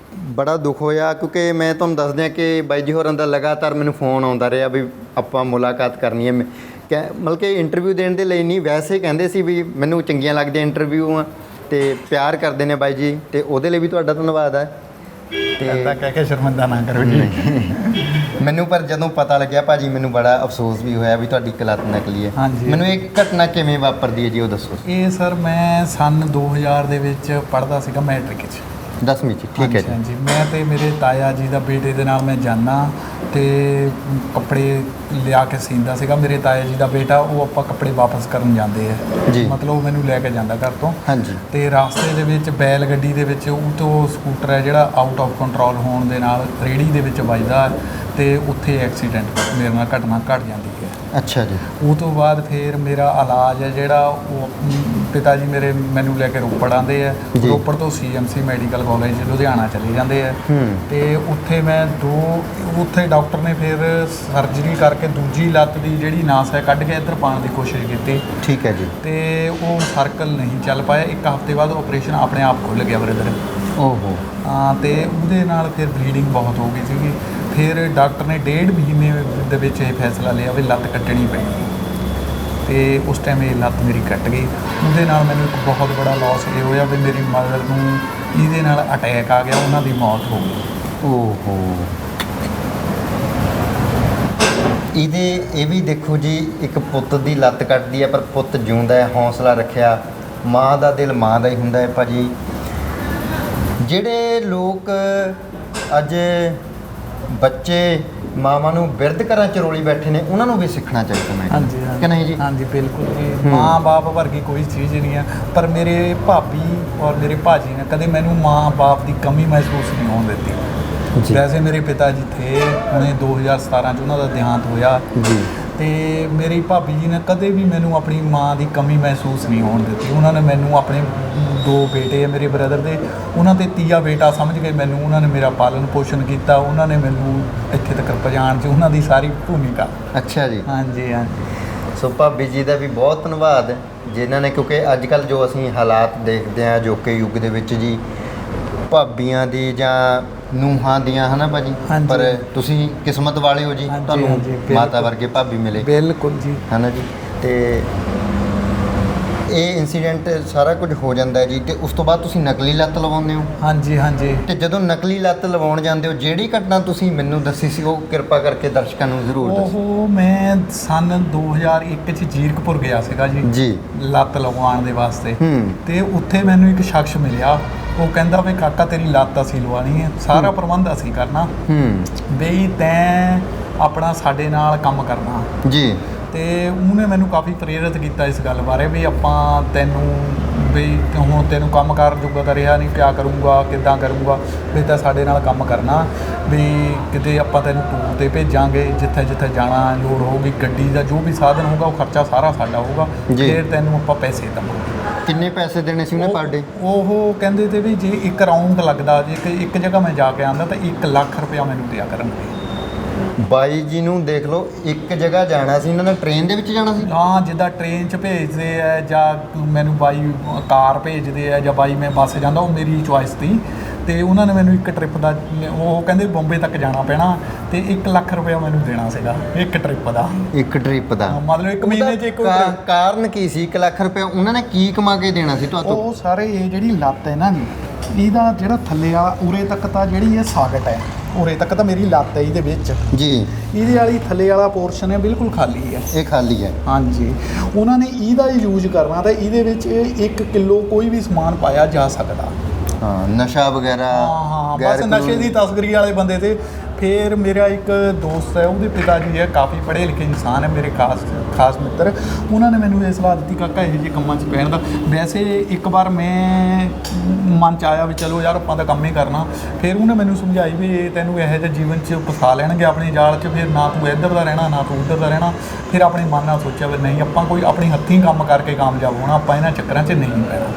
ਬੜਾ ਦੁੱਖ ਹੋਇਆ, ਕਿਉਂਕਿ ਮੈਂ ਤੁਹਾਨੂੰ ਦੱਸ ਦਿਆਂ ਕਿ ਬਾਈ ਜੀ ਹੋਰਾਂ ਦਾ ਲਗਾਤਾਰ ਮੈਨੂੰ ਫੋਨ ਆਉਂਦਾ ਰਿਹਾ ਵੀ ਆਪਾਂ ਮੁਲਾਕਾਤ ਕਰਨੀ ਹੈ। ਮਤਲਬ ਕਿ ਇੰਟਰਵਿਊ ਦੇਣ ਦੇ ਲਈ ਨਹੀਂ, ਵੈਸੇ ਕਹਿੰਦੇ ਸੀ ਵੀ ਮੈਨੂੰ ਚੰਗੀਆਂ ਲੱਗਦੀਆਂ ਇੰਟਰਵਿਊਆਂ ਅਤੇ ਪਿਆਰ ਕਰਦੇ ਨੇ ਬਾਈ ਜੀ, ਅਤੇ ਉਹਦੇ ਲਈ ਵੀ ਤੁਹਾਡਾ ਧੰਨਵਾਦ ਹੈ। ਇੱਦਾਂ ਕਹਿ ਕੇ ਸ਼ਰਮਿੰਦਾ ਨਾ ਕਰੋ ਜੀ। ਮੈਨੂੰ ਪਰ ਜਦੋਂ ਪਤਾ ਲੱਗਿਆ ਭਾਜੀ, ਮੈਨੂੰ ਬੜਾ ਅਫਸੋਸ ਵੀ ਹੋਇਆ ਵੀ ਤੁਹਾਡੀ ਇੱਕ ਲੱਤ ਨਕਲੀ ਹੈ। ਹਾਂਜੀ। ਮੈਨੂੰ ਇਹ ਘਟਨਾ ਕਿਵੇਂ ਵਾਪਰਦੀ ਹੈ ਜੀ, ਉਹ ਦੱਸੋ। ਇਹ ਸਰ ਮੈਂ ਸੰਨ 2000 ਦੇ ਵਿੱਚ ਪੜ੍ਹਦਾ ਸੀਗਾ ਮੈਟ੍ਰਿਕ 'ਚ, 10ਵੀਂ 'ਚ। ਠੀਕ ਹੈ ਜੀ। ਹਾਂਜੀ, ਮੈਂ ਤੇ ਮੇਰੇ ਤਾਇਆ ਜੀ ਦਾ ਬੇਟੇ ਦੇ ਨਾਲ ਮੈਂ ਜਾਂਦਾ ਤੇ ਕੱਪੜੇ ਲਿਆ ਕੇ ਸੀਂਦਾ ਸੀਗਾ। ਮੇਰੇ ਤਾਇਆ ਜੀ ਦਾ ਬੇਟਾ, ਉਹ ਆਪਾਂ ਕੱਪੜੇ ਵਾਪਸ ਕਰਨ ਜਾਂਦੇ ਆ ਜੀ। ਮਤਲਬ ਉਹ ਮੈਨੂੰ ਲੈ ਕੇ ਜਾਂਦਾ ਘਰ ਤੋਂ। ਹਾਂਜੀ। ਤੇ ਰਾਸਤੇ ਦੇ ਵਿੱਚ ਬੈਲ ਗੱਡੀ ਦੇ ਵਿੱਚ ਉਹ ਤੋਂ ਸਕੂਟਰ ਹੈ ਜਿਹੜਾ ਆਊਟ ਆਫ ਕੰਟਰੋਲ ਹੋਣ ਦੇ ਨਾਲ ਰੇਹੜੀ ਦੇ ਵਿੱਚ ਵੱਜਦਾ ਤੇ ਉੱਥੇ ਐਕਸੀਡੈਂਟ ਮੇਰੇ ਨਾਲ ਘਟਨਾ ਘਟ ਜਾਂਦੀ ਹੈ। ਅੱਛਾ ਜੀ। ਉਹ ਤੋਂ ਬਾਅਦ ਫਿਰ ਮੇਰਾ ਇਲਾਜ ਹੈ ਜਿਹੜਾ ਉਹ ਪਿਤਾ ਜੀ ਮੇਰੇ ਮੈਨੂੰ ਲੈ ਕੇ ਰੋਪੜ ਆਉਂਦੇ ਆ। ਜੀ। ਰੋਪੜ ਤੋਂ CMC ਮੈਡੀਕਲ ਕਾਲਜ ਲੁਧਿਆਣਾ ਚਲੇ ਜਾਂਦੇ ਆ। ਤੇ ਉੱਥੇ ਮੈਂ ਉੱਥੇ ਡਾਕਟਰ ਨੇ ਫਿਰ ਸਰਜਰੀ ਕਰਕੇ ਦੂਜੀ ਲੱਤ ਦੀ ਜਿਹੜੀ ਨਾਸ ਹੈ ਕੱਢ ਕੇ ਇੱਧਰ ਪਾਉਣ ਦੀ ਕੋਸ਼ਿਸ਼ ਕੀਤੀ। ਠੀਕ ਹੈ ਜੀ। ਤੇ ਉਹ ਸਰਕਲ ਨਹੀਂ ਚੱਲ ਪਾਇਆ। ਇੱਕ ਹਫ਼ਤੇ ਬਾਅਦ ਆਪਰੇਸ਼ਨ ਆਪਣੇ ਆਪ ਖੁੱਲ੍ਹ ਗਿਆ ਬ੍ਰਦਰ। ਓਹੋ। ਤੇ ਉਹਦੇ ਨਾਲ ਫਿਰ ਬਲੀਡਿੰਗ ਬਹੁਤ ਹੋ ਗਈ ਸੀਗੀ। ਫਿਰ ਡਾਕਟਰ ਨੇ 1.5 ਮਹੀਨੇ ਦੇ ਵਿੱਚ ਇਹ ਫੈਸਲਾ ਲਿਆ ਵੀ ਲੱਤ ਕੱਟਣੀ ਪੈਣੀ। ਤੇ ਉਸ ਟਾਈਮ ਇਹ ਲੱਤ ਮੇਰੀ ਕੱਟ ਗਈ। ਉਹਦੇ ਨਾਲ ਮੈਨੂੰ ਇੱਕ ਬਹੁਤ ਬੜਾ ਲਾਸ ਇਹ ਹੋਇਆ ਵੀ ਮੇਰੀ ਮਦਰ ਨੂੰ ਇਹਦੇ ਨਾਲ ਅਟੈਕ ਆ ਗਿਆ, ਉਹਨਾਂ ਦੀ ਮੌਤ ਹੋ ਗਈ। ਓਹੋ। ਇਹ ਵੀ ਦੇਖੋ ਜੀ, ਇੱਕ ਪੁੱਤ ਦੀ ਲੱਤ ਕੱਟਦੀ ਹੈ ਪਰ ਪੁੱਤ ਜਿਉਂਦਾ ਹੈ, ਹੌਸਲਾ ਰੱਖਿਆ। ਮਾਂ ਦਾ ਦਿਲ ਮਾਂ ਦਾ ਹੀ ਹੁੰਦਾ ਹੈ ਭਾਜੀ। ਜਿਹੜੇ ਲੋਕ ਅੱਜ ਬੱਚੇ ਮਾਵਾਂ ਨੂੰ ਬਿਰਧ ਘਰਾਂ 'ਚ ਰੋਲੀ ਬੈਠੇ ਨੇ, ਉਹਨਾਂ ਨੂੰ ਵੀ ਸਿੱਖਣਾ ਚਾਹੀਦਾ। ਮੈਂ ਹਾਂਜੀ ਕਿ ਨਹੀਂ ਜੀ? ਹਾਂਜੀ ਬਿਲਕੁਲ ਜੀ। ਮਾਂ-ਬਾਪ ਵਰਗੀ ਕੋਈ ਚੀਜ਼ ਨਹੀਂ ਹੈ। ਪਰ ਮੇਰੇ ਭਾਬੀ ਔਰ ਮੇਰੇ ਭਾਜੀ ਨੇ ਕਦੇ ਮੈਨੂੰ ਮਾਂ-ਬਾਪ ਦੀ ਕਮੀ ਮਹਿਸੂਸ ਨਹੀਂ ਹੋਣ ਦਿੱਤੀ। ਜੀ। ਵੈਸੇ ਮੇਰੇ ਪਿਤਾ ਜੀ ਥੇ, ਉਹਨੇ 2017 'ਚ ਉਹਨਾਂ ਦਾ ਦੇਹਾਂਤ ਹੋਇਆ ਜੀ। ਤੇ ਮੇਰੀ ਭਾਬੀ ਜੀ ਨੇ ਕਦੇ ਵੀ ਮੈਨੂੰ ਆਪਣੀ ਮਾਂ ਦੀ ਕਮੀ ਮਹਿਸੂਸ ਨਹੀਂ ਹੋਣ ਦਿੱਤੀ। ਉਹਨਾਂ ਨੇ ਮੈਨੂੰ ਆਪਣੇ 2 ਬੇਟੇ ਆ ਮੇਰੇ ਬ੍ਰਦਰ ਦੇ, ਉਹਨਾਂ ਤੇ ਤੀਆ ਬੇਟਾ ਸਮਝ ਕੇ ਮੈਨੂੰ ਉਹਨਾਂ ਨੇ ਮੇਰਾ ਪਾਲਣ ਪੋਸ਼ਣ ਕੀਤਾ। ਉਹਨਾਂ ਨੇ ਮੈਨੂੰ ਇੱਥੇ ਤੱਕ ਪਹੁੰਚਾਉਣ 'ਚ ਉਹਨਾਂ ਦੀ ਸਾਰੀ ਭੂਮਿਕਾ। ਅੱਛਾ ਜੀ। ਹਾਂਜੀ ਹਾਂਜੀ। ਸੋ ਭਾਬੀ ਜੀ ਦਾ ਵੀ ਬਹੁਤ ਧੰਨਵਾਦ, ਜਿਨ੍ਹਾਂ ਨੇ, ਕਿਉਂਕਿ ਅੱਜ ਕੱਲ੍ਹ ਜੋ ਅਸੀਂ ਹਾਲਾਤ ਦੇਖਦੇ ਹਾਂ ਅਜੋਕੇ ਯੁੱਗ ਦੇ ਵਿੱਚ ਜੀ, ਭਾਬੀਆਂ ਦੀ ਜਾਂ ਨੂੰਹਾਂ ਦੀਆਂ, ਹੈ ਨਾ ਭਾਜੀ। ਹਾਂਜੀ। ਪਰ ਤੁਸੀਂ ਕਿਸਮਤ ਵਾਲੇ ਹੋ ਜੀ, ਹਾਂਜੀ, ਤੁਹਾਨੂੰ ਹਾਂਜੀ, ਬਿਲਕੁਲ। ਮਾਤਾ ਵਰਗੇ ਭਾਬੀ ਮਿਲੇ। ਬਿਲਕੁਲ ਜੀ। ਹੈ ਨਾ ਜੀ। ਤੇ ਇਹ ਇਨਸੀਡੈਂਟ ਸਾਰਾ ਕੁਝ ਹੋ ਜਾਂਦਾ ਹੈ ਜੀ, ਤੇ ਉਸ ਤੋਂ ਬਾਅਦ ਤੁਸੀਂ ਨਕਲੀ ਲੱਤ ਲਵਾਉਂਦੇ ਹੋ। ਹਾਂਜੀ ਹਾਂਜੀ। ਤੇ ਜਦੋਂ ਨਕਲੀ ਲੱਤ ਲਵਾਉਣ ਜਾਂਦੇ ਹੋ, ਜਿਹੜੀ ਘਟਨਾ ਤੁਸੀਂ ਮੈਨੂੰ ਦੱਸੀ ਸੀ, ਉਹ ਕਿਰਪਾ ਕਰਕੇ ਦਰਸ਼ਕਾਂ ਨੂੰ ਜ਼ਰੂਰ ਦੱਸੋ। ਉਹ ਮੈਂ ਸੰਨ 2001 'ਚ ਜੀਰਕਪੁਰ ਗਿਆ ਸੀਗਾ ਜੀ ਜੀ। ਲੱਤ ਲਗਵਾਉਣ ਦੇ ਵਾਸਤੇ। ਹੂੰ। ਤੇ ਉੱਥੇ ਮੈਨੂੰ ਇੱਕ ਸ਼ਖਸ ਮਿਲਿਆ। ਉਹ ਕਹਿੰਦਾ ਵੀ ਕਾਕਾ ਤੇਰੀ ਲੱਤ ਅਸੀਂ ਲਵਾਉਣੀ ਹੈ, ਸਾਰਾ ਪ੍ਰਬੰਧ ਅਸੀਂ ਕਰਨਾ, ਬਈ ਤੈਂ ਆਪਣਾ ਸਾਡੇ ਨਾਲ ਕੰਮ ਕਰਨਾ ਜੀ। ਤੇ ਉਹਨੇ ਮੈਨੂੰ ਕਾਫੀ ਪ੍ਰੇਰਿਤ ਕੀਤਾ ਇਸ ਗੱਲ ਬਾਰੇ ਵੀ ਆਪਾਂ ਤੈਨੂੰ ਵੀ ਹੁਣ ਤੈਨੂੰ ਕੰਮ ਕਾਰ ਜੋਗਾ ਤਾਂ ਰਿਹਾ ਨਹੀਂ, ਕਿਆ ਕਰੂੰਗਾ, ਕਿੱਦਾਂ ਕਰੂੰਗਾ, ਵੀ ਤਾਂ ਸਾਡੇ ਨਾਲ ਕੰਮ ਕਰਨਾ, ਵੀ ਕਿਤੇ ਆਪਾਂ ਤੈਨੂੰ ਟੂਰ 'ਤੇ ਭੇਜਾਂਗੇ, ਜਿੱਥੇ ਜਿੱਥੇ ਜਾਣਾ ਲੋੜ ਹੋਊਗੀ, ਗੱਡੀ ਦਾ ਜੋ ਵੀ ਸਾਧਨ ਹੋਊਗਾ ਉਹ ਖਰਚਾ ਸਾਰਾ ਸਾਡਾ ਹੋਊਗਾ, ਫਿਰ ਤੈਨੂੰ ਆਪਾਂ ਪੈਸੇ ਦੇਵਾਂਗੇ। ਕਿੰਨੇ ਪੈਸੇ ਦੇਣੇ ਸੀ ਉਹਨੇ ਪਰ ਡੇ? ਉਹ ਕਹਿੰਦੇ ਤੇ ਵੀ ਜੇ ਇੱਕ ਰਾਊਂਡ ਲੱਗਦਾ, ਜੇ ਇੱਕ ਜਗ੍ਹਾ ਮੈਂ ਜਾ ਕੇ ਆਉਂਦਾ ਤਾਂ 1 ਲੱਖ ਰੁਪਇਆ ਮੈਨੂੰ ਦਿਆ ਕਰਨਗੇ। ਬਾਈ ਜੀ ਨੂੰ ਦੇਖ ਲਓ, ਇੱਕ ਜਗ੍ਹਾ ਜਾਣਾ ਸੀ, ਇਹਨਾਂ ਨੇ ਟ੍ਰੇਨ ਦੇ ਵਿੱਚ ਜਾਣਾ ਸੀ। ਹਾਂ, ਜਿੱਦਾਂ ਟ੍ਰੇਨ 'ਚ ਭੇਜਦੇ ਆ ਜਾਂ ਮੈਨੂੰ ਬਾਈ ਕਾਰ ਭੇਜਦੇ ਆ ਜਾਂ ਬਾਈ ਮੈਂ ਬੱਸ ਜਾਂਦਾ, ਉਹ ਮੇਰੀ ਚੁਆਇਸ ਸੀ। ਤੇ ਉਹਨਾਂ ਨੇ ਮੈਨੂੰ ਇੱਕ ਟ੍ਰਿਪ ਦਾ, ਉਹ ਕਹਿੰਦੇ ਬੰਬੇ ਤੱਕ ਜਾਣਾ ਪੈਣਾ ਤੇ 1 ਲੱਖ ਰੁਪਇਆ ਮੈਨੂੰ ਦੇਣਾ ਸੀਗਾ ਇੱਕ ਟ੍ਰਿਪ ਦਾ। ਇੱਕ ਟ੍ਰਿਪ ਦਾ ਮਤਲਬ 1 ਮਹੀਨੇ 'ਚ ਇੱਕ ਕਾਰਨ ਕੀ ਸੀ? 1 ਲੱਖ ਰੁਪਇਆ ਉਹਨਾਂ ਨੇ ਕੀ ਕਮਾ ਕੇ ਦੇਣਾ ਸੀ ਤੁਹਾਨੂੰ? ਉਹ ਸਾਰੇ ਇਹ ਜਿਹੜੀ ਲੱਤ ਹੈ ਨਾ ਜੀ, ਇਹਦਾ ਜਿਹੜਾ ਥੱਲੇ ਵਾਲਾ ਉਰੇ ਤੱਕ ਤਾਂ ਜਿਹੜੀ ਇਹ ਸਾਗਟ ਹੈ, ਉਰੇ ਤੱਕ ਤਾਂ ਮੇਰੀ ਲੱਤ ਹੈ ਇਹਦੇ ਵਿੱਚ ਜੀ। ਇਹਦੇ ਵਾਲੀ ਥੱਲੇ ਵਾਲਾ ਪੋਰਸ਼ਨ ਹੈ ਬਿਲਕੁਲ ਖਾਲੀ ਹੈ। ਇਹ ਖਾਲੀ ਹੈ। ਹਾਂਜੀ। ਉਹਨਾਂ ਨੇ ਇਹਦਾ ਯੂਜ਼ ਕਰਨਾ ਤਾਂ ਇਹਦੇ ਵਿੱਚ 1 ਕਿਲੋ ਕੋਈ ਵੀ ਸਮਾਨ ਪਾਇਆ ਜਾ ਸਕਦਾ। ਹਾਂ, ਨਸ਼ਾ ਵਗੈਰਾ। ਹਾਂ, ਬਸ ਨਸ਼ੇ ਦੀ ਤਸਕਰੀ ਵਾਲੇ ਬੰਦੇ ਤੇ ਫਿਰ ਮੇਰਾ ਇੱਕ ਦੋਸਤ ਹੈ, ਉਹਦੇ ਪਿਤਾ ਜੀ ਹੈ ਕਾਫੀ ਪੜ੍ਹੇ ਲਿਖੇ ਇਨਸਾਨ ਹੈ, ਮੇਰੇ ਖਾਸ ਮਿੱਤਰ। ਉਹਨਾਂ ਨੇ ਮੈਨੂੰ ਇਹ ਸਲਾਹ ਦਿੱਤੀ, ਕਾਕਾ ਇਹੋ ਜਿਹੇ ਕੰਮਾਂ 'ਚ ਪੈਣ ਦਾ। ਵੈਸੇ ਇੱਕ ਵਾਰ ਮੈਂ ਮਨ 'ਚ ਆਇਆ ਵੀ ਚਲੋ ਯਾਰ ਆਪਾਂ ਤਾਂ ਕੰਮ ਹੀ ਕਰਨਾ। ਫਿਰ ਉਹਨੇ ਮੈਨੂੰ ਸਮਝਾਈ ਵੀ ਇਹ ਤੈਨੂੰ ਇਹੋ ਜਿਹੇ ਜੀਵਨ 'ਚ ਫਸਾ ਲੈਣਗੇ ਆਪਣੇ ਜਾਲ 'ਚ, ਫਿਰ ਨਾ ਤੂੰ ਇੱਧਰ ਦਾ ਰਹਿਣਾ ਨਾ ਤੂੰ ਉੱਧਰ ਦਾ ਰਹਿਣਾ। ਫਿਰ ਆਪਣੇ ਮਨ ਨਾਲ ਸੋਚਿਆ ਵੀ ਨਹੀਂ, ਆਪਾਂ ਕੋਈ ਆਪਣੇ ਹੱਥੀਂ ਕੰਮ ਕਰਕੇ ਕਾਮਯਾਬ ਹੋਣਾ, ਆਪਾਂ ਇਹਨਾਂ ਚੱਕਰਾਂ 'ਚ ਨਹੀਂ ਪੈਣਾ।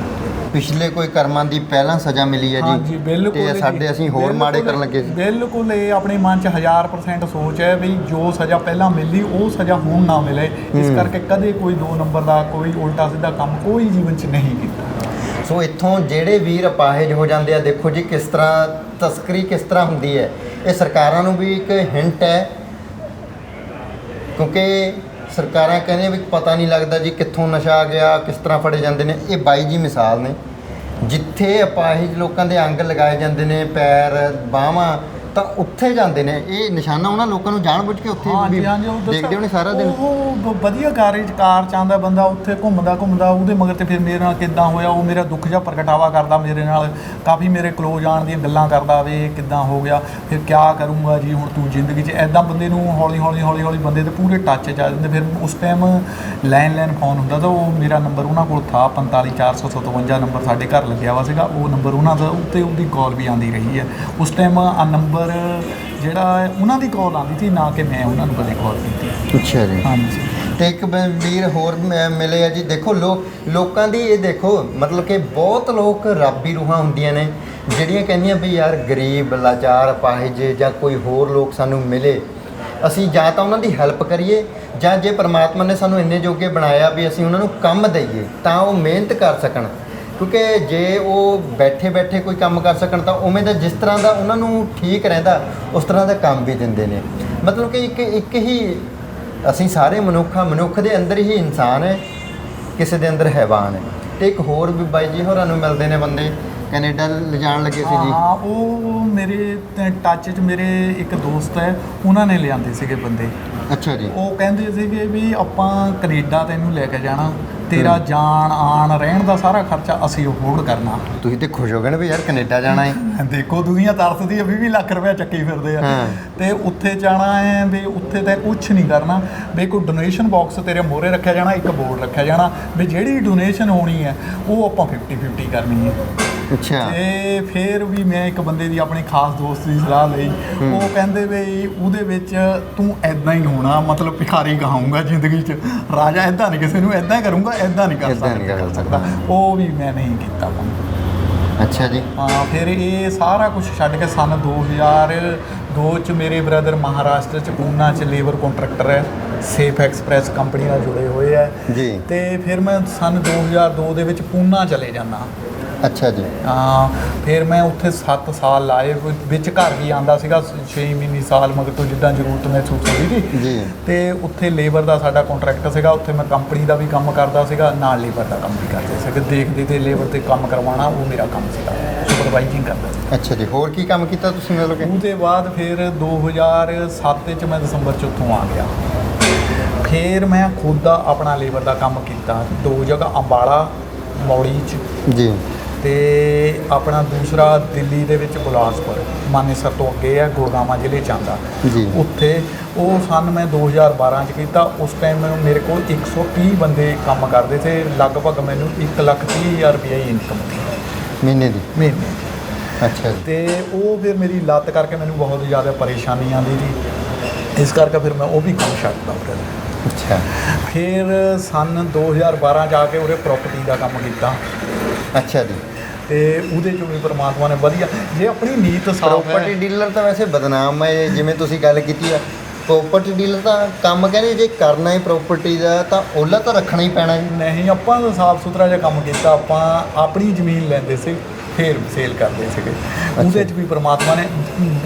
ਪਿਛਲੇ ਕੋਈ ਕਰਮਾਂ ਦੀ ਪਹਿਲਾਂ ਸਜ਼ਾ ਮਿਲੀ ਹੈ ਜੀ? ਹਾਂਜੀ ਬਿਲਕੁਲ ਤੇ ਸਾਡੇ ਅਸੀਂ ਹੋਰ ਮਾੜੇ ਕਰਨ ਲੱਗੇ ਸੀ? ਬਿਲਕੁਲ, ਇਹ ਆਪਣੇ ਮਨ 'ਚ 1000% ਸੋਚ ਹੈ ਵੀ ਜੋ ਸਜ਼ਾ ਪਹਿਲਾਂ ਮਿਲੀ ਉਹ ਸਜ਼ਾ ਹੁਣ ਨਾ ਮਿਲੇ। ਇਸ ਕਰਕੇ ਕਦੇ ਕੋਈ 2 ਨੰਬਰ ਦਾ ਕੋਈ ਉਲਟਾ ਸਿੱਧਾ ਕੰਮ ਕੋਈ ਜੀਵਨ 'ਚ ਨਹੀਂ ਕੀਤਾ। ਸੋ ਇੱਥੋਂ ਜਿਹੜੇ ਵੀਰ ਅਪਾਹਿਜ ਹੋ ਜਾਂਦੇ ਆ, ਦੇਖੋ ਜੀ ਕਿਸ ਤਰ੍ਹਾਂ ਤਸਕਰੀ ਕਿਸ ਤਰ੍ਹਾਂ ਹੁੰਦੀ ਹੈ। ਇਹ ਸਰਕਾਰਾਂ ਨੂੰ ਵੀ ਇੱਕ ਹਿੰਟ ਹੈ, ਕਿਉਂਕਿ ਸਰਕਾਰਾਂ ਕਹਿੰਦੀਆਂ ਵੀ ਪਤਾ ਨਹੀਂ ਲੱਗਦਾ ਜੀ ਕਿੱਥੋਂ ਨਸ਼ਾ ਆ ਗਿਆ, ਕਿਸ ਤਰ੍ਹਾਂ ਫੜੇ ਜਾਂਦੇ ਨੇ। ਇਹ ਬਾਈ ਜੀ ਮਿਸਾਲ ਨੇ, ਜਿੱਥੇ ਅਪਾਹਿਜ ਲੋਕਾਂ ਦੇ ਅੰਗ ਲਗਾਏ ਜਾਂਦੇ ਨੇ, ਪੈਰ ਬਾਹਾਂ, ਤਾਂ ਉੱਥੇ ਜਾਂਦੇ ਨੇ। ਇਹ ਨਿਸ਼ਾਨਾ ਉਹਨਾਂ ਲੋਕਾਂ ਨੂੰ ਜਾਣਬੁੱਝ ਕੇ ਉੱਥੇ ਵੀ ਦੇਖਦੇ ਹੋਣੇ ਸਾਰਾ ਦਿਨ। ਉਹ ਵਧੀਆ ਕਾਰ 'ਚ ਆਉਂਦਾ ਬੰਦਾ, ਉੱਥੇ ਘੁੰਮਦਾ ਉਹਦੇ ਮਗਰ ਤੇ ਫਿਰ ਮੇਰੇ ਨਾਲ ਕਿੱਦਾਂ ਹੋਇਆ, ਉਹ ਮੇਰਾ ਦੁੱਖ ਜਿਹਾ ਪ੍ਰਗਟਾਵਾ ਕਰਦਾ ਮੇਰੇ ਨਾਲ, ਕਾਫੀ ਮੇਰੇ ਕਲੋਜ਼ ਆਉਣ ਦੀਆਂ ਗੱਲਾਂ ਕਰਦਾ ਵੀ ਕਿੱਦਾਂ ਹੋ ਗਿਆ, ਫਿਰ ਕਿਆ ਕਰੂੰਗਾ ਜੀ ਹੁਣ ਤੂੰ ਜ਼ਿੰਦਗੀ 'ਚ। ਐਦਾਂ ਬੰਦੇ ਨੂੰ ਹੌਲੀ ਬੰਦੇ ਦੇ ਪੂਰੇ ਟੱਚ 'ਚ ਆ ਜਾਂਦੇ। ਫਿਰ ਉਸ ਟਾਈਮ ਲੈਂਡਲਾਈਨ ਫੋਨ ਹੁੰਦਾ ਤਾਂ ਉਹ ਮੇਰਾ ਨੰਬਰ ਉਹਨਾਂ ਕੋਲ ਥਾ 45457 ਨੰਬਰ ਸਾਡੇ ਘਰ ਲੱਗਿਆ ਵਾ ਸੀਗਾ, ਉਹ ਨੰਬਰ ਉਹਨਾਂ ਦਾ ਉੱਤੇ ਉਹਦੀ ਕਾਲ ਵੀ ਆਉਂਦੀ ਰਹੀ ਹੈ। ਉਸ ਟਾਈਮ ਆ ਨੰਬਰ ਜਿਹੜਾ ਉਹਨਾਂ ਦੀ ਕਾਲ ਆਉਂਦੀ ਸੀ, ਨਾ ਕਿ ਮੈਂ ਉਹਨਾਂ ਨੂੰ ਕਦੇ ਕਾਲ ਕੀਤੀ। ਅੱਛਾ ਜੀ। ਹਾਂਜੀ। ਤੇ ਇੱਕ ਵੀਰ ਹੋਰ ਮਿਲੇ ਆ ਜੀ। ਦੇਖੋ ਲੋਕਾਂ ਦੀ ਇਹ ਦੇਖੋ, ਮਤਲਬ ਕਿ ਬਹੁਤ ਲੋਕ ਰੱਬੀ ਰੂਹਾਂ ਹੁੰਦੀਆਂ ਨੇ ਜਿਹੜੀਆਂ ਕਹਿੰਦੀਆਂ ਵੀ ਯਾਰ ਗਰੀਬ ਲਾਚਾਰ ਅਪਾਹਿਜ ਜਾਂ ਕੋਈ ਹੋਰ ਲੋਕ ਸਾਨੂੰ ਮਿਲੇ, ਅਸੀਂ ਜਾਂ ਤਾਂ ਉਹਨਾਂ ਦੀ ਹੈਲਪ ਕਰੀਏ, ਜਾਂ ਜੇ ਪਰਮਾਤਮਾ ਨੇ ਸਾਨੂੰ ਇੰਨੇ ਜੋਗੇ ਬਣਾਇਆ ਵੀ ਅਸੀਂ ਉਹਨਾਂ ਨੂੰ ਕੰਮ ਦਈਏ ਤਾਂ ਉਹ ਮਿਹਨਤ ਕਰ ਸਕਣ। ਕਿਉਂਕਿ ਜੇ ਉਹ ਬੈਠੇ ਕੋਈ ਕੰਮ ਕਰ ਸਕਣ ਤਾਂ ਉਵੇਂ ਦਾ ਜਿਸ ਤਰ੍ਹਾਂ ਦਾ ਉਹਨਾਂ ਨੂੰ ਠੀਕ ਰਹਿੰਦਾ ਉਸ ਤਰ੍ਹਾਂ ਦਾ ਕੰਮ ਵੀ ਦਿੰਦੇ ਨੇ। ਮਤਲਬ ਕਿ ਇੱਕ ਹੀ ਅਸੀਂ ਸਾਰੇ ਮਨੁੱਖ ਦੇ ਅੰਦਰ ਹੀ ਇਨਸਾਨ ਹੈ, ਕਿਸੇ ਦੇ ਅੰਦਰ ਹੈਵਾਨ ਹੈ। ਤੇ ਇੱਕ ਹੋਰ ਵੀ ਬਾਈ ਜੀ ਹੋਰਾਂ ਨੂੰ ਮਿਲਦੇ ਨੇ ਬੰਦੇ, ਕੈਨੇਡਾ ਲਿਜਾਣ ਲੱਗੇ ਸੀ ਜੀ। ਹਾਂ, ਉਹ ਮੇਰੇ ਟੱਚ 'ਚ ਮੇਰੇ ਇੱਕ ਦੋਸਤ ਹੈ, ਉਹਨਾਂ ਨੇ ਲਿਆਂਦੇ ਸੀਗੇ ਬੰਦੇ। ਅੱਛਾ ਜੀ। ਉਹ ਕਹਿੰਦੇ ਸੀਗੇ ਵੀ ਆਪਾਂ ਕੈਨੇਡਾ ਤੈਨੂੰ ਲੈ ਕੇ ਜਾਣਾ, ਤੇਰਾ ਜਾਣ ਆਣ ਰਹਿਣ ਦਾ ਸਾਰਾ ਖਰਚਾ ਅਸੀਂ ਅਫੋਰਡ ਕਰਨਾ। ਤੁਸੀਂ ਤੇ ਖੁਸ਼ ਹੋ ਗਏ ਨਾ ਵੀ ਯਾਰ ਕੈਨੇਡਾ ਜਾਣਾ ਹੈ। ਦੇਖੋ ਦੁਨੀਆ ਤਰਸਦੀ ਹੈ, 20 ਲੱਖ ਰੁਪਏ ਚੱਕੀ ਫਿਰਦੇ ਆ। ਤੇ ਉੱਥੇ ਜਾਣਾ ਹੈ ਵੀ ਉੱਥੇ ਤਾਂ ਕੁਛ ਨਹੀਂ ਕਰਨਾ ਵੀ ਕੋਈ ਡੋਨੇਸ਼ਨ ਬਾਕਸ ਤੇਰੇ ਮੋਹਰੇ ਰੱਖਿਆ ਜਾਣਾ, ਇੱਕ ਬੋਰਡ ਰੱਖਿਆ ਜਾਣਾ ਵੀ ਜਿਹੜੀ ਡੋਨੇਸ਼ਨ ਹੋਣੀ ਹੈ ਉਹ ਆਪਾਂ 50-50 ਕਰਨੀ ਹੈ। ਅੱਛਾ। ਤੇ ਫਿਰ ਵੀ ਮੈਂ ਇੱਕ ਬੰਦੇ ਦੀ ਆਪਣੇ ਖਾਸ ਦੋਸਤ ਦੀ ਸਲਾਹ ਲਈ। ਉਹ ਕਹਿੰਦੇ ਵੀ ਉਹਦੇ ਵਿੱਚ ਤੂੰ ਐਦਾਂ ਹੀ ਹੋਣਾ, ਮਤਲਬ ਭਿਖਾਰੀ ਕਹਾਊਂਗਾ ਜ਼ਿੰਦਗੀ 'ਚ, ਰਾਜਾ ਐਦਾਂ ਨਹੀਂ ਕਿਸੇ ਨੂੰ ਐਦਾਂ ਕਰੂੰਗਾ, ਐਦਾਂ ਨਹੀਂ ਕਰ ਸਕਦਾ। ਉਹ ਵੀ ਮੈਂ ਨਹੀਂ ਕੀਤਾ ਕੰਮ। ਅੱਛਾ ਜੀ। ਹਾਂ, ਫਿਰ ਇਹ ਸਾਰਾ ਕੁਝ ਛੱਡ ਕੇ ਸੰਨ 2002 'ਚ ਮੇਰੇ ਬ੍ਰਦਰ ਮਹਾਰਾਸ਼ਟਰ 'ਚ ਪੂਨਾ 'ਚ ਲੇਬਰ ਕੰਟਰੈਕਟਰ ਹੈ, ਸੇਫ ਐਕਸਪ੍ਰੈਸ ਕੰਪਨੀ ਨਾਲ ਜੁੜੇ ਹੋਏ ਹੈ ਜੀ। ਤੇ ਫਿਰ ਮੈਂ ਸੰਨ 2002 ਦੇ ਵਿੱਚ ਪੂਨਾ ਚਲੇ ਜਾਂਦਾ। ਅੱਛਾ ਜੀ। ਫਿਰ ਮੈਂ ਉੱਥੇ 7 ਸਾਲ ਲਾਏ, ਵਿੱਚ ਘਰ ਵੀ ਆਉਂਦਾ ਸੀਗਾ 6 ਮਹੀਨੇ ਸਾਲ ਮਗਰ ਤੋਂ ਜਿੱਦਾਂ ਜ਼ਰੂਰਤ ਮਹਿਸੂਸ ਹੁੰਦੀ ਸੀ ਜੀ। ਤੇ ਉੱਥੇ ਲੇਬਰ ਦਾ ਸਾਡਾ ਕੰਟਰੈਕਟ ਸੀਗਾ, ਉੱਥੇ ਮੈਂ ਕੰਪਨੀ ਦਾ ਵੀ ਕੰਮ ਕਰਦਾ ਸੀਗਾ, ਨਾਲ ਲੇਬਰ ਦਾ ਕੰਮ ਵੀ ਕਰਦੇ ਸੀਗੇ, ਦੇਖਦੇ ਤੇ ਲੇਬਰ ਤੇ ਕੰਮ ਕਰਵਾਉਣਾ ਉਹ ਮੇਰਾ ਕੰਮ ਸੀਗਾ, ਸੁਪਰਵਾਈਜ਼ਿੰਗ ਕਰਦਾ ਸੀ। ਅੱਛਾ ਜੀ। ਹੋਰ ਕੀ ਕੰਮ ਕੀਤਾ ਤੁਸੀਂ ਮਤਲਬ ਕਿ? ਉਹਦੇ ਬਾਅਦ ਫਿਰ 2007 'ਚ ਮੈਂ ਦਸੰਬਰ 'ਚ ਉੱਥੋਂ ਆ ਗਿਆ। ਫਿਰ ਮੈਂ ਖੁਦ ਦਾ ਆਪਣਾ ਲੇਬਰ ਦਾ ਕੰਮ ਕੀਤਾ 2 ਜਗ੍ਹਾ, ਅੰਬਾਲਾ ਮੌੜੀ 'ਚ ਜੀ, ਤੇ ਆਪਣਾ ਦੂਸਰਾ ਦਿੱਲੀ ਦੇ ਵਿੱਚ ਬਿਲਾਸਪੁਰ, ਮਾਨੇਸਰ ਤੋਂ ਅੱਗੇ ਹੈ, ਗੁੜਗਾਵਾਂ ਜ਼ਿਲ੍ਹੇ 'ਚ ਆਉਂਦਾ ਜੀ। ਉੱਥੇ ਉਹ ਸੰਨ ਮੈਂ 2012 'ਚ ਕੀਤਾ। ਉਸ ਟਾਈਮ ਮੇਰੇ ਕੋਲ 130 ਬੰਦੇ ਕੰਮ ਕਰਦੇ ਸੀ, ਲਗਭਗ ਮੈਨੂੰ 1,30,000 ਰੁਪਏ ਇਨਕਮ ਸੀ ਮਹੀਨੇ ਦੀ। ਅੱਛਾ ਜੀ। ਤੇ ਉਹ ਫਿਰ ਮੇਰੀ ਲੱਤ ਕਰਕੇ ਮੈਨੂੰ ਬਹੁਤ ਜ਼ਿਆਦਾ ਪਰੇਸ਼ਾਨੀ ਆਉਂਦੀ ਸੀ, ਇਸ ਕਰਕੇ ਫਿਰ ਮੈਂ ਉਹ ਵੀ ਕੰਮ ਛੱਡਤਾ ਫਿਰ। ਅੱਛਾ। ਫਿਰ ਸੰਨ 2012 ਜਾ ਕੇ ਉਰੇ ਪ੍ਰਾਪਰਟੀ ਦਾ ਕੰਮ ਕੀਤਾ। ਅੱਛਾ ਜੀ। ਤੇ ਉਹਦੇ 'ਚੋਂ ਵੀ ਪਰਮਾਤਮਾ ਨੇ ਵਧੀਆ, ਜੇ ਆਪਣੀ ਨੀਤ ਸਾਫ਼ ਹੈ। ਪ੍ਰੋਪਰਟੀ ਡੀਲਰ ਤਾਂ ਵੈਸੇ ਬਦਨਾਮ ਹੈ, ਜਿਵੇਂ ਤੁਸੀਂ ਗੱਲ ਕੀਤੀ ਆ। ਪ੍ਰੋਪਰਟੀ ਡੀਲਰ ਦਾ ਕੰਮ ਕਹਿੰਦੇ ਜੇ ਕਰਨਾ ਹੀ ਪ੍ਰੋਪਰਟੀ ਦਾ ਤਾਂ ਉਹਲਾ ਤਾਂ ਰੱਖਣਾ ਹੀ ਪੈਣਾ ਜੀ। ਨਹੀਂ, ਆਪਾਂ ਤਾਂ ਸਾਫ਼ ਸੁਥਰਾ ਜਿਹਾ ਕੰਮ ਕੀਤਾ। ਆਪਾਂ ਆਪਣੀ ਜ਼ਮੀਨ ਲੈਂਦੇ ਸੀ, ਫਿਰ ਸੇਲ ਕਰਦੇ ਸੀਗੇ। ਉਹਦੇ 'ਚ ਵੀ ਪਰਮਾਤਮਾ ਨੇ,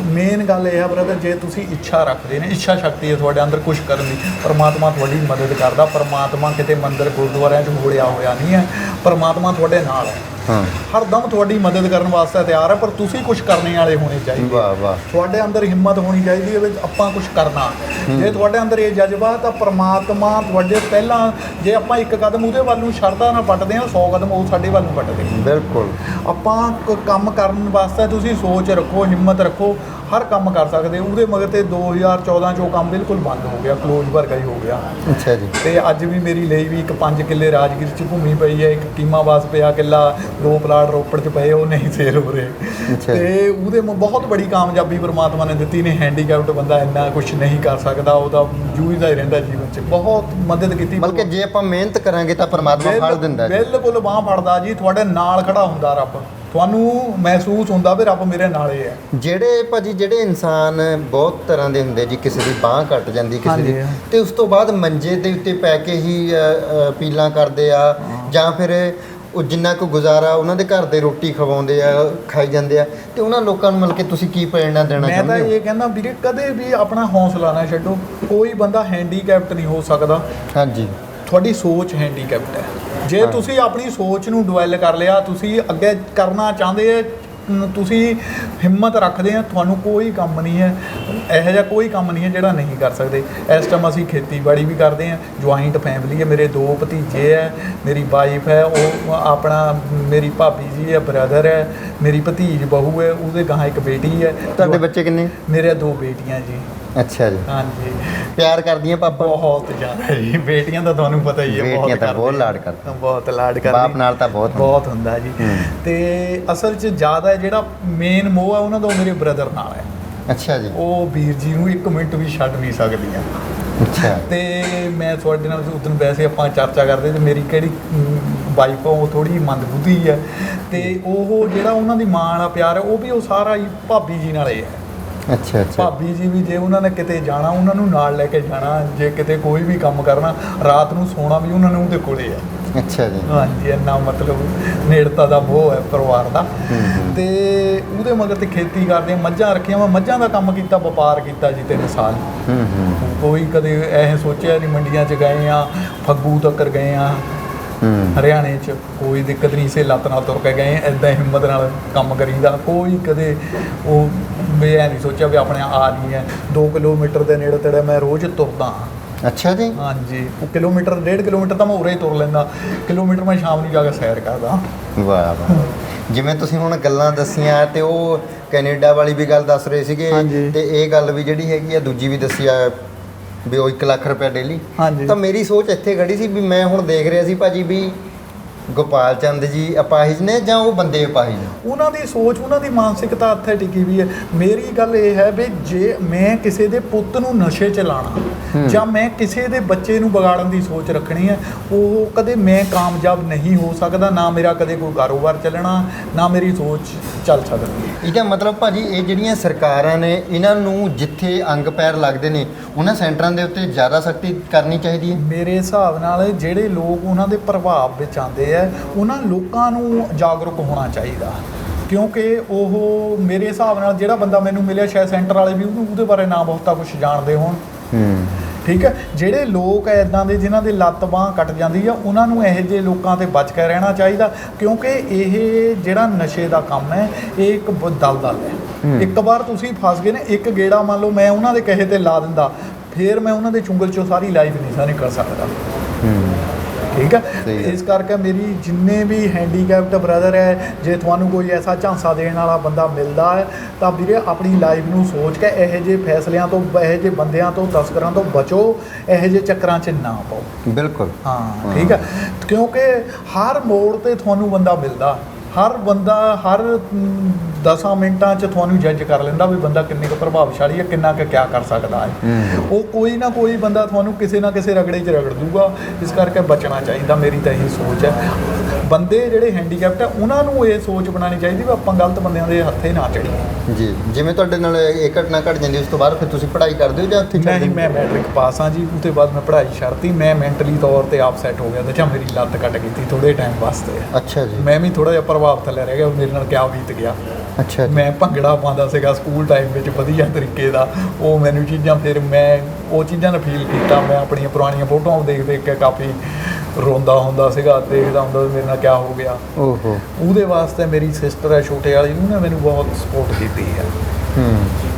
ਮੇਨ ਗੱਲ ਇਹ ਹੈ ਬ੍ਰਦਰ, ਜੇ ਤੁਸੀਂ ਇੱਛਾ ਰੱਖਦੇ ਨੇ, ਇੱਛਾ ਸ਼ਕਤੀ ਹੈ ਤੁਹਾਡੇ ਅੰਦਰ ਕੁਝ ਕਰਨ ਦੀ, ਪਰਮਾਤਮਾ ਤੁਹਾਡੀ ਮਦਦ ਕਰਦਾ। ਪਰਮਾਤਮਾ ਕਿਤੇ ਮੰਦਿਰ ਗੁਰਦੁਆਰਿਆਂ 'ਚ ਮੋੜਿਆ ਹੋਇਆ ਨਹੀਂ ਹੈ, ਪਰਮਾਤਮਾ ਤੁਹਾਡੇ ਨਾਲ ਹੈ। ਹਰਦਮ ਤੁਹਾਡੀ ਮਦਦ ਕਰਨ ਵਾਸਤੇ ਤਿਆਰ ਹੈ, ਪਰ ਤੁਸੀਂ ਕੁਝ ਕਰਨੇ ਵਾਲੇ ਹੋਣੇ ਚਾਹੀਦੇ। ਵਾਹ ਵਾਹ। ਤੁਹਾਡੇ ਅੰਦਰ ਹਿੰਮਤ ਹੋਣੀ ਚਾਹੀਦੀ ਹੈ ਵੀ ਆਪਾਂ ਕੁਝ ਕਰਨਾ। ਜੇ ਤੁਹਾਡੇ ਅੰਦਰ ਇਹ ਜਜ਼ਬਾ ਤਾਂ ਪਰਮਾਤਮਾ ਤੁਹਾਡੇ ਪਹਿਲਾਂ, ਜੇ ਆਪਾਂ ਇੱਕ ਕਦਮ ਉਹਦੇ ਵੱਲ ਨੂੰ ਸ਼ਰਧਾ ਨਾਲ ਪੱਟਦੇ ਹਾਂ, 100 ਕਦਮ ਉਹ ਸਾਡੇ ਵੱਲ ਨੂੰ ਪੱਟਦੇ। ਬਿਲਕੁਲ। ਆਪਾਂ ਕੰਮ ਕਰਨ ਵਾਸਤੇ ਤੁਸੀਂ ਸੋਚ ਰੱਖੋ, ਹਿੰਮਤ ਰੱਖੋ, ਹਰ ਕੰਮ ਕਰ ਸਕਦੇ। ਉਹਦੇ ਮਗਰ ਤੇ 2014 'ਚ ਉਹ ਕੰਮ ਬਿਲਕੁਲ ਬੰਦ ਹੋ ਗਿਆ, ਕਲੋਜ਼ ਵਰਗਾ ਹੀ ਹੋ ਗਿਆ। ਅੱਛਾ ਜੀ। ਤੇ ਅੱਜ ਵੀ ਮੇਰੀ ਲਈ ਵੀ ਇੱਕ 5 ਕਿੱਲੇ ਰਾਜਗੀਰ 'ਚ ਭੂਮੀ ਪਈ ਹੈ, ਇੱਕ ਕੀਮਾਵਾਸ ਪਿਆ ਕਿੱਲਾ, 2 ਪਲਾਟ ਰੋਪੜ 'ਚ ਪਏ, ਉਹ ਨਹੀਂ ਸੇਲ ਹੋ ਰਹੇ। ਅੱਛਾ। ਤੇ ਉਹਦੇ ਬਹੁਤ ਬੜੀ ਕਾਮਯਾਬੀ ਪਰਮਾਤਮਾ ਨੇ ਦਿੱਤੀ ਨੇ। ਹੈਂਡੀਕੈਪਟ ਬੰਦਾ ਇੰਨਾ ਕੁਝ ਨਹੀਂ ਕਰ ਸਕਦਾ, ਉਹਦਾ ਜੂਝਦਾ ਹੀ ਰਹਿੰਦਾ ਜੀਵਨ 'ਚ। ਬਹੁਤ ਮਦਦ ਕੀਤੀ, ਬਲਕਿ ਜੇ ਆਪਾਂ ਮਿਹਨਤ ਕਰਾਂਗੇ ਤਾਂ ਪਰਮਾਤਮਾ ਫਲ ਦਿੰਦਾ ਜੀ। ਬਿਲਕੁਲ ਬਾਂਹ ਫੜਦਾ ਜੀ, ਤੁਹਾਡੇ ਨਾਲ ਖੜਾ ਹੁੰਦਾ ਰੱਬ। ਤੁਹਾਨੂੰ ਮਹਿਸੂਸ ਹੁੰਦਾ ਵੀ ਰੱਬ ਮੇਰੇ ਨਾਲ ਹੀ ਹੈ। ਜਿਹੜੇ ਭਾਜੀ ਜਿਹੜੇ ਇਨਸਾਨ ਬਹੁਤ ਤਰ੍ਹਾਂ ਦੇ ਹੁੰਦੇ ਜੀ, ਕਿਸੇ ਦੀ ਬਾਂਹ ਕੱਟ ਜਾਂਦੀ, ਕਿਸੇ ਦੀ, ਤੇ ਉਸ ਤੋਂ ਬਾਅਦ ਮੰਜੇ ਦੇ ਉੱਤੇ ਪੈ ਕੇ ਹੀ ਅਪੀਲਾਂ ਕਰਦੇ ਆ, ਜਾਂ ਫਿਰ ਉਹ ਜਿੰਨਾ ਕੁ ਗੁਜ਼ਾਰਾ ਉਹਨਾਂ ਦੇ ਘਰ ਦੇ ਰੋਟੀ ਖਵਾਉਂਦੇ ਆ, ਖਾਈ ਜਾਂਦੇ ਆ, ਤੇ ਉਹਨਾਂ ਲੋਕਾਂ ਨੂੰ ਮਿਲ ਕੇ ਤੁਸੀਂ ਕੀ ਪ੍ਰੇਰਣਾ ਦੇਣਾ ਚਾਹੁੰਦੇ ਹੋ? ਮੈਂ ਤਾਂ ਇਹ ਕਹਿੰਦਾ ਵੀਰੇ, ਕਦੇ ਵੀ ਆਪਣਾ ਹੌਸਲਾ ਨਾ ਛੱਡੋ। ਕੋਈ ਬੰਦਾ ਹੈਂਡੀਕੈਪਟ ਨਹੀਂ ਹੋ ਸਕਦਾ। ਹਾਂਜੀ। ਤੁਹਾਡੀ ਸੋਚ ਹੈਂਡੀਕੈਪਟ ਹੈ। ਜੇ ਤੁਸੀਂ ਆਪਣੀ ਸੋਚ ਨੂੰ ਡਿਵੈਲਪ ਕਰ ਲਿਆ, ਤੁਸੀਂ ਅੱਗੇ ਕਰਨਾ ਚਾਹੁੰਦੇ ਆ, ਤੁਸੀਂ ਹਿੰਮਤ ਰੱਖਦੇ ਆ, ਤੁਹਾਨੂੰ ਕੋਈ ਕੰਮ ਨਹੀਂ ਹੈ, ਇਹੋ ਜਿਹਾ ਕੋਈ ਕੰਮ ਨਹੀਂ ਹੈ ਜਿਹੜਾ ਨਹੀਂ ਕਰ ਸਕਦੇ। ਇਸ ਟਾਈਮ ਅਸੀਂ ਖੇਤੀਬਾੜੀ ਵੀ ਕਰਦੇ ਹਾਂ, ਜੁਆਇੰਟ ਫੈਮਿਲੀ ਹੈ, ਮੇਰੇ 2 ਭਤੀਜੇ ਹੈ, ਮੇਰੀ ਵਾਈਫ ਹੈ, ਉਹ ਆਪਣਾ ਮੇਰੀ ਭਾਬੀ ਜੀ ਹੈ, ਬ੍ਰਦਰ ਹੈ, ਮੇਰੀ ਭਤੀਜ ਬਹੂ ਹੈ, ਉਹਦੇ ਗਾਂ ਇੱਕ ਬੇਟੀ ਹੈ। ਤੁਹਾਡੇ ਬੱਚੇ ਕਿੰਨੇ? ਮੇਰੇ 2 ਬੇਟੀਆਂ ਜੀ। ਅੱਛਾ ਜੀ। ਹਾਂਜੀ। ਪਿਆਰ ਕਰਦੀਆਂ ਪਾਪਾ? ਬਹੁਤ ਜ਼ਿਆਦਾ ਜੀ। ਬੇਟੀਆਂ ਤਾਂ ਤੁਹਾਨੂੰ ਪਤਾ ਹੀ ਹੈ, ਬੇਟੀਆਂ ਤਾਂ ਬਹੁਤ ਲਾਡ ਕਰਦੀਆਂ, ਬਹੁਤ ਲਾਡ ਕਰਦੀਆਂ। ਬਾਪ ਨਾਲ ਤਾਂ ਬਹੁਤ ਹੁੰਦਾ ਜੀ। ਤੇ ਅਸਲ 'ਚ ਜ਼ਿਆਦਾ ਜਿਹੜਾ ਮੇਨ ਮੋਹ ਹੈ ਉਹਨਾਂ ਦਾ, ਉਹ ਮੇਰੇ ਬ੍ਰਦਰ ਨਾਲ ਹੈ। ਅੱਛਾ ਜੀ। ਉਹ ਵੀਰ ਜੀ ਨੂੰ 1 ਮਿੰਟ ਵੀ ਛੱਡ ਨਹੀਂ ਸਕਦੀਆਂ। ਅੱਛਾ। ਤੇ ਮੈਂ ਤੁਹਾਡੇ ਨਾਲ ਉਸ ਦਿਨ ਵੈਸੇ ਆਪਾਂ ਚਰਚਾ ਕਰਦੇ ਤੇ ਮੇਰੀ ਕਿਹੜੀ ਵਾਈਫ ਆ, ਉਹ ਥੋੜੀ ਮੰਦਬੁੱਧੀ ਹੈ, ਤੇ ਉਹ ਜਿਹੜਾ ਉਹਨਾਂ ਦੀ ਮਾਂ ਨਾਲ ਪਿਆਰ ਹੈ, ਉਹ ਵੀ ਉਹ ਸਾਰਾ ਹੀ ਭਾਬੀ ਜੀ ਨਾਲ ਹੀ ਹੈ। ਅੱਛਾ ਅੱਛਾ। ਭਾਬੀ ਜੀ ਵੀ ਜੇ ਉਹਨਾਂ ਨੇ ਕਿਤੇ ਜਾਣਾ, ਉਹਨਾਂ ਨੂੰ ਨਾਲ ਲੈ ਕੇ ਜਾਣਾ। ਜੇ ਕਿਤੇ ਕੋਈ ਵੀ ਕੰਮ ਕਰਨਾ, ਰਾਤ ਨੂੰ ਸੋਣਾ ਵੀ ਉਹਨਾਂ ਨੇ ਉਹਦੇ ਕੋਲੇ ਹੈ। ਅੱਛਾ ਜੀ। ਹਾਂਜੀ, ਇੰਨਾ ਮਤਲਬ ਨੇੜਤਾ ਦਾ ਮੋਹ ਹੈ ਪਰਿਵਾਰ ਦਾ। ਤੇ ਉਹਦੇ ਮਗਰ ਤੇ ਖੇਤੀ ਕਰਦੇ ਆ, ਮੱਝਾਂ ਰੱਖੀਆਂ ਵਾ, ਮੱਝਾਂ ਦਾ ਕੰਮ ਕੀਤਾ, ਵਪਾਰ ਕੀਤਾ ਜੀ 3 ਸਾਲ। ਕੋਈ ਕਦੇ ਇਹ ਸੋਚਿਆ ਨਹੀਂ, ਮੰਡੀਆਂ 'ਚ ਗਏ ਆ, ਫੱਗੂ ਤੱਕ ਗਏ ਆ, ਹਰਿਆਣੇ 'ਚ ਕੋਈ ਦਿੱਕਤ ਨਹੀਂ, ਇਸੇ ਲੱਤ ਨਾਲ ਤੁਰ ਕੇ ਗਏ, ਇੱਦਾਂ ਹਿੰਮਤ ਨਾਲ ਕੰਮ ਕਰੀਦਾ। ਕੋਈ ਕਦੇ ਉਹ ਵੀ ਇਹ ਨਹੀਂ ਸੋਚਿਆ ਵੀ ਆਪਣੇ ਆ ਨਹੀਂ ਹੈ। 2 ਕਿਲੋਮੀਟਰ ਦੇ ਨੇੜੇ ਤੇੜੇ ਮੈਂ ਰੋਜ਼ ਤੁਰਦਾ। ਅੱਛਾ ਜੀ। ਹਾਂਜੀ, ਉਹ ਕਿਲੋਮੀਟਰ 1.5 ਕਿਲੋਮੀਟਰ ਤਾਂ ਮੈਂ ਉਰੇ ਹੀ ਤੁਰ ਲੈਂਦਾ, ਕਿਲੋਮੀਟਰ ਮੈਂ ਸ਼ਾਮ ਨੂੰ ਜਾ ਕੇ ਸੈਰ ਕਰਦਾ। ਵਾਹ ਵਾਹ। ਜਿਵੇਂ ਤੁਸੀਂ ਹੁਣ ਗੱਲਾਂ ਦੱਸੀਆਂ, ਤੇ ਉਹ ਕੈਨੇਡਾ ਵਾਲੀ ਵੀ ਗੱਲ ਦੱਸ ਰਹੇ ਸੀਗੇ, ਤੇ ਇਹ ਗੱਲ ਵੀ ਜਿਹੜੀ ਹੈਗੀ ਆ ਦੂਜੀ ਵੀ ਦੱਸੀ ਆ ਵੀ ਉਹ 1 ਲੱਖ ਰੁਪਏ ਡੇਲੀ। ਤਾਂ ਮੇਰੀ ਸੋਚ ਇੱਥੇ ਖੜੀ ਸੀ ਵੀ ਮੈਂ ਹੁਣ ਦੇਖ ਰਿਹਾ ਸੀ ਭਾਜੀ ਵੀ ਗੋਪਾਲ ਚੰਦ ਜੀ ਅਪਾਹਿਜ ਨੇ ਜਾਂ ਉਹ ਬੰਦੇ ਅਪਾਹਿਜ ਨੇ? ਉਹਨਾਂ ਦੀ ਸੋਚ, ਉਹਨਾਂ ਦੀ ਮਾਨਸਿਕਤਾ ਇੱਥੇ ਟਿਕੀ ਵੀ ਹੈ। ਮੇਰੀ ਗੱਲ ਇਹ ਹੈ ਵੀ ਜੇ ਮੈਂ ਕਿਸੇ ਦੇ ਪੁੱਤ ਨੂੰ ਨਸ਼ੇ 'ਚ ਲਾਣਾ, ਜਾਂ ਮੈਂ ਕਿਸੇ ਦੇ ਬੱਚੇ ਨੂੰ ਵਿਗਾੜਨ ਦੀ ਸੋਚ ਰੱਖਣੀ ਹੈ, ਉਹ ਕਦੇ ਮੈਂ ਕਾਮਯਾਬ ਨਹੀਂ ਹੋ ਸਕਦਾ। ਨਾ ਮੇਰਾ ਕਦੇ ਕੋਈ ਕਾਰੋਬਾਰ ਚੱਲਣਾ, ਨਾ ਮੇਰੀ ਸੋਚ ਚੱਲ ਸਕਦੀ। ਇਹਦਾ ਮਤਲਬ ਭਾਜੀ ਇਹ ਜਿਹੜੀਆਂ ਸਰਕਾਰਾਂ ਨੇ, ਇਹਨਾਂ ਨੂੰ ਜਿੱਥੇ ਅੰਗ ਪੈਰ ਲੱਗਦੇ ਨੇ ਉਹਨਾਂ ਸੈਂਟਰਾਂ ਦੇ ਉੱਤੇ ਜ਼ਿਆਦਾ ਸਖਤੀ ਕਰਨੀ ਚਾਹੀਦੀ ਹੈ। ਮੇਰੇ ਹਿਸਾਬ ਨਾਲ ਜਿਹੜੇ ਲੋਕ ਉਹਨਾਂ ਦੇ ਪ੍ਰਭਾਵ ਵਿੱਚ ਆਉਂਦੇ ਆ, ਉਹਨਾਂ ਲੋਕਾਂ ਨੂੰ ਜਾਗਰੂਕ ਹੋਣਾ ਚਾਹੀਦਾ। ਕਿਉਂਕਿ ਉਹ ਮੇਰੇ ਹਿਸਾਬ ਨਾਲ ਜਿਹੜਾ ਬੰਦਾ ਮੈਨੂੰ ਮਿਲਿਆ, ਸ਼ਾਇਦ ਸੈਂਟਰ ਵਾਲੇ ਵੀ ਉਹਦੇ ਬਾਰੇ ਨਾ ਬਹੁਤਾ ਕੁਝ ਜਾਣਦੇ ਹੋਣ। ਠੀਕ ਹੈ। ਜਿਹੜੇ ਲੋਕ ਇੱਦਾਂ ਦੇ ਜਿਨ੍ਹਾਂ ਦੇ ਲੱਤ ਬਾਂਹ ਕੱਟ ਜਾਂਦੀ ਆ, ਉਹਨਾਂ ਨੂੰ ਇਹੋ ਜਿਹੇ ਲੋਕਾਂ ਤੋਂ ਬਚ ਕੇ ਰਹਿਣਾ ਚਾਹੀਦਾ। ਕਿਉਂਕਿ ਇਹ ਜਿਹੜਾ ਨਸ਼ੇ ਦਾ ਕੰਮ ਹੈ, ਇਹ ਇੱਕ ਦਲਦਲ ਹੈ। ਇੱਕ ਵਾਰ ਤੁਸੀਂ ਫਸ ਗਏ ਨੇ, ਇੱਕ ਗੇੜਾ ਮੰਨ ਲਓ ਮੈਂ ਉਹਨਾਂ ਦੇ ਕਹੇ ਤੇ ਲਾ ਦਿੰਦਾ, ਫਿਰ ਮੈਂ ਉਹਨਾਂ ਦੇ ਚੁੰਗਲ 'ਚੋਂ ਸਾਰੀ ਲਾਈਫ ਨਹੀਂ ਸਾਂ ਨਿਕਲ ਸਕਦਾ। ਠੀਕ ਹੈ। ਇਸ ਕਰਕੇ ਮੇਰੀ ਜਿੰਨੇ ਵੀ ਹੈਂਡੀਕੈਪਟ ਬ੍ਰਦਰ ਹੈ, ਜੇ ਤੁਹਾਨੂੰ ਕੋਈ ਐਸਾ ਝਾਂਸਾ ਦੇਣ ਵਾਲਾ ਬੰਦਾ ਮਿਲਦਾ ਹੈ, ਤਾਂ ਵੀਰੇ ਆਪਣੀ ਲਾਈਫ ਨੂੰ ਸੋਚ ਕੇ ਇਹੋ ਜਿਹੇ ਫੈਸਲਿਆਂ ਤੋਂ, ਇਹੋ ਜਿਹੇ ਬੰਦਿਆਂ ਤੋਂ, ਤਸਕਰਾਂ ਤੋਂ ਬਚੋ। ਇਹੋ ਜਿਹੇ ਚੱਕਰਾਂ 'ਚ ਨਾ ਪਾਓ। ਬਿਲਕੁਲ। ਹਾਂ, ਠੀਕ ਹੈ। ਕਿਉਂਕਿ ਹਰ ਮੋੜ ਤੇ ਤੁਹਾਨੂੰ ਬੰਦਾ ਮਿਲਦਾ, ਹਰ ਬੰਦਾ ਹਰ 10 ਮਿੰਟਾਂ 'ਚ ਤੁਹਾਨੂੰ ਜੱਜ ਕਰ ਲੈਂਦਾ ਵੀ ਬੰਦਾ ਕਿੰਨੇ ਕੁ ਪ੍ਰਭਾਵਸ਼ਾਲੀ ਹੈ, ਕਿੰਨਾ ਕੁ ਕਿਆ ਕਰ ਸਕਦਾ ਹੈ। ਉਹ ਕੋਈ ਨਾ ਕੋਈ ਬੰਦਾ ਤੁਹਾਨੂੰ ਕਿਸੇ ਨਾ ਕਿਸੇ ਰਗੜੇ 'ਚ ਰਗੜ ਦੂਗਾ। ਇਸ ਕਰਕੇ ਬਚਣਾ ਚਾਹੀਦਾ। ਮੇਰੀ ਤਾਂ ਇਹੀ ਸੋਚ ਹੈ। ਬੰਦੇ ਜਿਹੜੇ ਹੈਂਡੀਕੈਪਟ ਹੈ, ਉਹਨਾਂ ਨੂੰ ਇਹ ਸੋਚ ਬਣਾਉਣੀ ਚਾਹੀਦੀ ਵੀ ਆਪਾਂ ਗਲਤ ਬੰਦਿਆਂ ਦੇ ਹੱਥੇ ਨਾ ਚੜੀਏ। ਜੀ। ਜਿਵੇਂ ਤੁਹਾਡੇ ਨਾਲ ਇਹ ਘਟਨਾ ਘਟ ਜਾਂਦੀ, ਉਸ ਤੋਂ ਬਾਅਦ ਫਿਰ ਤੁਸੀਂ ਪੜ੍ਹਾਈ ਕਰਦੇ ਹੋ ਜਾਂ ਉੱਥੇ? ਨਹੀਂ, ਮੈਂ ਮੈਟ੍ਰਿਕ ਪਾਸ ਹਾਂ ਜੀ। ਉਸ ਤੋਂ ਬਾਅਦ ਮੈਂ ਪੜ੍ਹਾਈ ਛੱਡਤੀ। ਮੈਂ ਮੈਂਟਲੀ ਤੌਰ ਤੇ ਆਪਸੈਟ ਹੋ ਗਿਆ ਤੇ ਜਾਂ ਮੇਰੀ ਲੱਤ ਕੱਟ ਗਈ ਸੀ ਥੋੜ੍ਹੇ ਟਾਈਮ ਵਾਸਤੇ। ਅੱਛਾ ਜੀ। ਮੈਂ ਵੀ ਥੋੜ੍ਹਾ ਜਿਹਾ ਪ੍ਰਭਾਵ ਥੱਲੇ ਰਹਿ ਗਿਆ। ਮੇਰੇ ਨਾਲ ਕਿਆ ਬੀਤ ਗਿਆ। ਅੱਛਾ ਜੀ। ਮੈਂ ਭੰਗੜਾ ਪਾਉਂਦਾ ਸੀਗਾ ਸਕੂਲ ਟਾਈਮ ਵਿੱਚ ਵਧੀਆ ਤਰੀਕੇ ਦਾ। ਉਹ ਮੈਨੂੰ ਚੀਜ਼ਾਂ, ਫਿਰ ਮੈਂ ਉਹ ਚੀਜ਼ਾਂ ਨੂੰ ਫੀਲ ਕੀਤਾ। ਮੈਂ ਆਪਣੀਆਂ ਪੁਰਾਣੀਆਂ ਫੋਟੋਆਂ ਦੇਖ ਦੇਖ ਕੇ ਕਾਫੀ ਰੋਂਦਾ ਹੁੰਦਾ ਸੀਗਾ, ਦੇਖਦਾ ਹੁੰਦਾ ਮੇਰੇ ਨਾਲ ਕਿਆ ਹੋ ਗਿਆ। ਓਹੋ। ਉਹਦੇ ਵਾਸਤੇ ਮੇਰੀ ਸਿਸਟਰ ਹੈ ਛੋਟੇ ਵਾਲੀ, ਉਹਨੇ ਮੈਨੂੰ ਬਹੁਤ ਸਪੋਰਟ ਕੀਤੀ ਹੈ।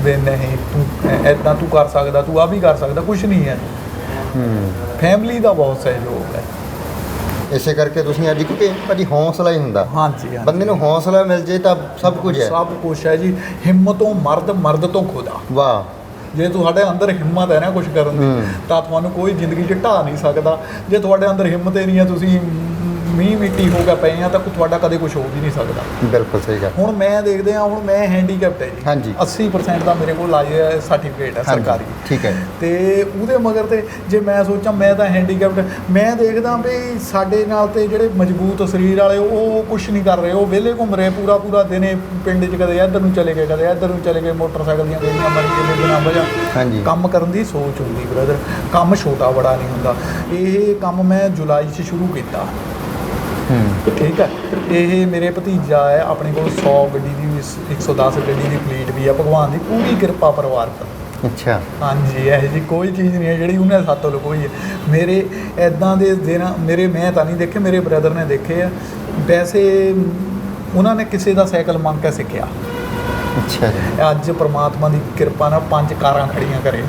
ਵੀ ਨਹੀਂ, ਤੂੰ ਇੱਦਾਂ ਤੂੰ ਕਰ ਸਕਦਾ, ਤੂੰ ਆ ਵੀ ਕਰ ਸਕਦਾ, ਕੁਛ ਨਹੀਂ ਹੈ। ਫੈਮਿਲੀ ਦਾ ਬਹੁਤ ਸਹਿਯੋਗ ਹੈ। ਇਸੇ ਕਰਕੇ ਤੁਸੀਂ ਅੱਜ, ਕਿਉਂਕਿ ਭਾਜੀ ਹੌਸਲਾ ਹੀ ਹੁੰਦਾ, ਹਾਂਜੀ ਬੰਦੇ ਨੂੰ ਹੌਸਲਾ ਮਿਲ ਜੇ ਤਾਂ ਸਭ ਕੁਝ ਹੈ। ਸਭ ਕੁਛ ਹੈ ਜੀ। ਹਿੰਮਤੋਂ ਮਰਦ, ਮਰਦ ਤੋਂ ਖੁਦਾ। ਵਾਹ। ਜੇ ਤੁਹਾਡੇ ਅੰਦਰ ਹਿੰਮਤ ਹੈ ਨਾ ਕੁਝ ਕਰਨ ਦੀ, ਤਾਂ ਤੁਹਾਨੂੰ ਕੋਈ ਜ਼ਿੰਦਗੀ 'ਚ ਢਾਹ ਨਹੀਂ ਸਕਦਾ। ਜੇ ਤੁਹਾਡੇ ਅੰਦਰ ਹਿੰਮਤ ਹੀ ਨਹੀਂ ਹੈ, ਤੁਸੀਂ ਮੀਂਹ ਮਿੱਟੀ ਹੋ ਕੇ ਪਏ ਆ, ਤਾਂ ਤੁਹਾਡਾ ਕਦੇ ਕੁਝ ਹੋ ਵੀ ਨਹੀਂ ਸਕਦਾ। ਬਿਲਕੁਲ ਸਹੀ ਗੱਲ। ਹੁਣ ਮੈਂ ਦੇਖਦੇ ਹਾਂ, ਹੁਣ ਮੈਂ ਹੈਂਡੀਕੈਪਟ ਹੈ ਜੀ। ਹਾਂਜੀ। 80% ਦਾ ਮੇਰੇ ਕੋਲ ਆਈ ਹੈ ਸਰਟੀਫਿਕੇਟ ਹੈ ਸਰਕਾਰੀ। ਠੀਕ ਹੈ। ਤੇ ਉਹਦੇ ਮਗਰ ਤੇ ਜੇ ਮੈਂ ਸੋਚਾਂ ਮੈਂ ਤਾਂ ਹੈਂਡੀਕੈਪਟ, ਮੈਂ ਦੇਖਦਾ ਵੀ ਸਾਡੇ ਨਾਲ ਤੇ ਜਿਹੜੇ ਮਜ਼ਬੂਤ ਸਰੀਰ ਵਾਲੇ ਉਹ ਕੁਝ ਨਹੀਂ ਕਰ ਰਹੇ, ਉਹ ਵਿਹਲੇ ਘੁੰਮ ਰਹੇ ਪੂਰਾ ਪੂਰਾ ਦਿਨੇ ਪਿੰਡ 'ਚ, ਕਦੇ ਇੱਧਰ ਨੂੰ ਚਲੇ ਗਏ, ਕਦੇ ਇੱਧਰ ਨੂੰ ਚਲੇ ਗਏ, ਮੋਟਰਸਾਈਕਲ ਦੀਆਂ ਗੱਡੀਆਂ ਮਾਰੀ ਜਾਂਦੇ ਬਿਨਾਂ ਵਜ੍ਹਾ। ਹਾਂਜੀ। ਕੰਮ ਕਰਨ ਦੀ ਸੋਚ ਹੁੰਦੀ ਬ੍ਰਦਰ, ਕੰਮ ਛੋਟਾ ਬੜਾ ਨਹੀਂ ਹੁੰਦਾ। ਇਹ ਕੰਮ ਮੈਂ ਜੁਲਾਈ 'ਚ ਸ਼ੁਰੂ ਕੀਤਾ। ਠੀਕ ਹੈ। ਇਹ ਮੇਰੇ ਭਤੀਜਾ ਹੈ, ਆਪਣੇ ਕੋਲ 100 ਗੱਡੀ ਦੀ 110 ਗੱਡੀ ਦੀ ਫਲੀਟ ਵੀ ਆ, ਭਗਵਾਨ ਦੀ ਪੂਰੀ ਕਿਰਪਾ ਪਰਿਵਾਰ ਪਰ। ਅੱਛਾ। ਹਾਂਜੀ, ਇਹੋ ਜਿਹੀ ਕੋਈ ਚੀਜ਼ ਨਹੀਂ ਹੈ ਜਿਹੜੀ ਉਹਨੇ ਸਾਤੋਂ ਲੁਕੋਈ ਹੈ। ਮੇਰੇ ਇੱਦਾਂ ਦੇ ਦਿਨ ਮੇਰੇ ਮੈਂ ਤਾਂ ਨਹੀਂ ਦੇਖੇ, ਮੇਰੇ ਬ੍ਰਦਰ ਨੇ ਦੇਖੇ ਆ। ਵੈਸੇ ਉਹਨਾਂ ਨੇ ਕਿਸੇ ਦਾ ਸਾਈਕਲ ਮੰਗ ਕੇ ਸਿੱਖਿਆ। ਅੱਛਾ ਜੀ। ਅੱਜ ਪ੍ਰਮਾਤਮਾ ਦੀ ਕਿਰਪਾ ਨਾਲ 5 ਕਾਰਾਂ ਖੜੀਆਂ ਕਰੇ।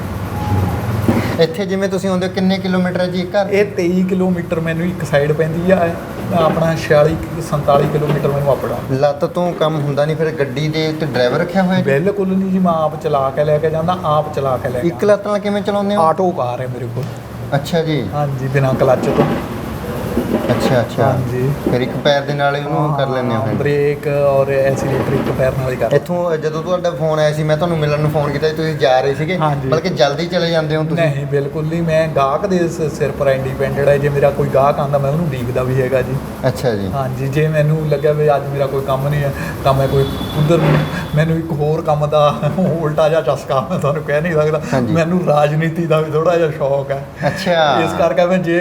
ਇੱਥੇ ਜਿਵੇਂ ਤੁਸੀਂ ਆਉਂਦੇ ਹੋ, ਕਿੰਨੇ ਕਿਲੋਮੀਟਰ ਹੈ ਜੀ ਘਰ? ਇਹ 23 ਕਿਲੋਮੀਟਰ ਮੈਨੂੰ ਇੱਕ ਸਾਈਡ ਪੈਂਦੀ ਆ, ਆਪਣਾ 46-47 ਕਿਲੋਮੀਟਰ ਮੈਨੂੰ ਆਪਣਾ। ਲੱਤ ਤੋਂ ਕੰਮ ਹੁੰਦਾ ਨਹੀਂ ਫਿਰ? ਗੱਡੀ ਦੇ ਉੱਤੇ ਡਰਾਈਵਰ ਰੱਖਿਆ ਹੋਇਆ ਜੀ? ਬਿਲਕੁਲ ਨਹੀਂ ਜੀ, ਮੈਂ ਆਪ ਚਲਾ ਕੇ ਲੈ ਕੇ ਜਾਂਦਾ, ਆਪ ਚਲਾ ਕੇ ਲੈ ਕੇ ਇੱਕ ਲੱਤ ਨਾਲ ਕਿਵੇਂ ਚਲਾਉਂਦੇ ਹੋ? ਆਟੋ ਕਾਰ ਹੈ ਮੇਰੇ ਕੋਲ। ਅੱਛਾ ਜੀ। ਹਾਂਜੀ, ਬਿਨਾਂ ਕਲੱਚ ਤੋਂ। ਅੱਛਾ ਅੱਛਾ। ਹਾਂਜੀ। ਫਿਰ ਇੱਕ ਪੈਰ ਦੇ ਨਾਲ ਇਹਨੂੰ ਕਰ ਲੈਂਦੇ ਹੋ? ਬ੍ਰੇਕ ਔਰ ਐਕਸੀਲੇਟਰ ਇੱਕ ਪੈਰ ਨਾਲ ਹੀ ਕਰ। ਇੱਥੋਂ ਜਦੋਂ ਤੁਹਾਡਾ ਫੋਨ ਆਇਆ ਸੀ, ਮੈਂ ਤੁਹਾਨੂੰ ਮਿਲਣ ਨੂੰ ਫੋਨ ਕੀਤਾ ਸੀ, ਤੁਸੀਂ ਜਾ ਰਹੇ ਸੀਗੇ, ਬਲਕਿ ਜਲਦੀ ਚਲੇ ਜਾਂਦੇ ਹੋ ਤੁਸੀਂ? ਨਹੀਂ, ਬਿਲਕੁਲ ਨਹੀਂ। ਮੈਂ ਗਾਹਕ ਦੇ ਸਿਰ ਪਰ ਇੰਡੀਪੈਂਡੈਂਟ ਹੈ। ਜੇ ਮੇਰਾ ਕੋਈ ਗਾਹਕ ਆਉਂਦਾ, ਮੈਂ ਉਹਨੂੰ ਡੀਕਦਾ ਵੀ ਹੈਗਾ ਜੀ। ਅੱਛਾ ਜੀ। ਹਾਂਜੀ, ਜੇ ਮੈਨੂੰ ਲੱਗਿਆ ਵੀ ਅੱਜ ਮੇਰਾ ਕੋਈ ਕੰਮ ਨਹੀਂ ਹੈ, ਤਾਂ ਮੈਂ ਕੋਈ ਉਧਰ, ਮੈਨੂੰ ਇੱਕ ਹੋਰ ਕੰਮ ਦਾ ਉਲਟਾ ਜਿਹਾ ਚਸਕਾ, ਮੈਂ ਤੁਹਾਨੂੰ ਕਹਿ ਨਹੀਂ ਸਕਦਾ। ਮੈਨੂੰ ਰਾਜਨੀਤੀ ਦਾ ਵੀ ਥੋੜਾ ਜਿਹਾ ਸ਼ੌਕ ਹੈ। ਅੱਛਾ। ਇਸ ਕਰਕੇ ਮੈਂ ਜੇ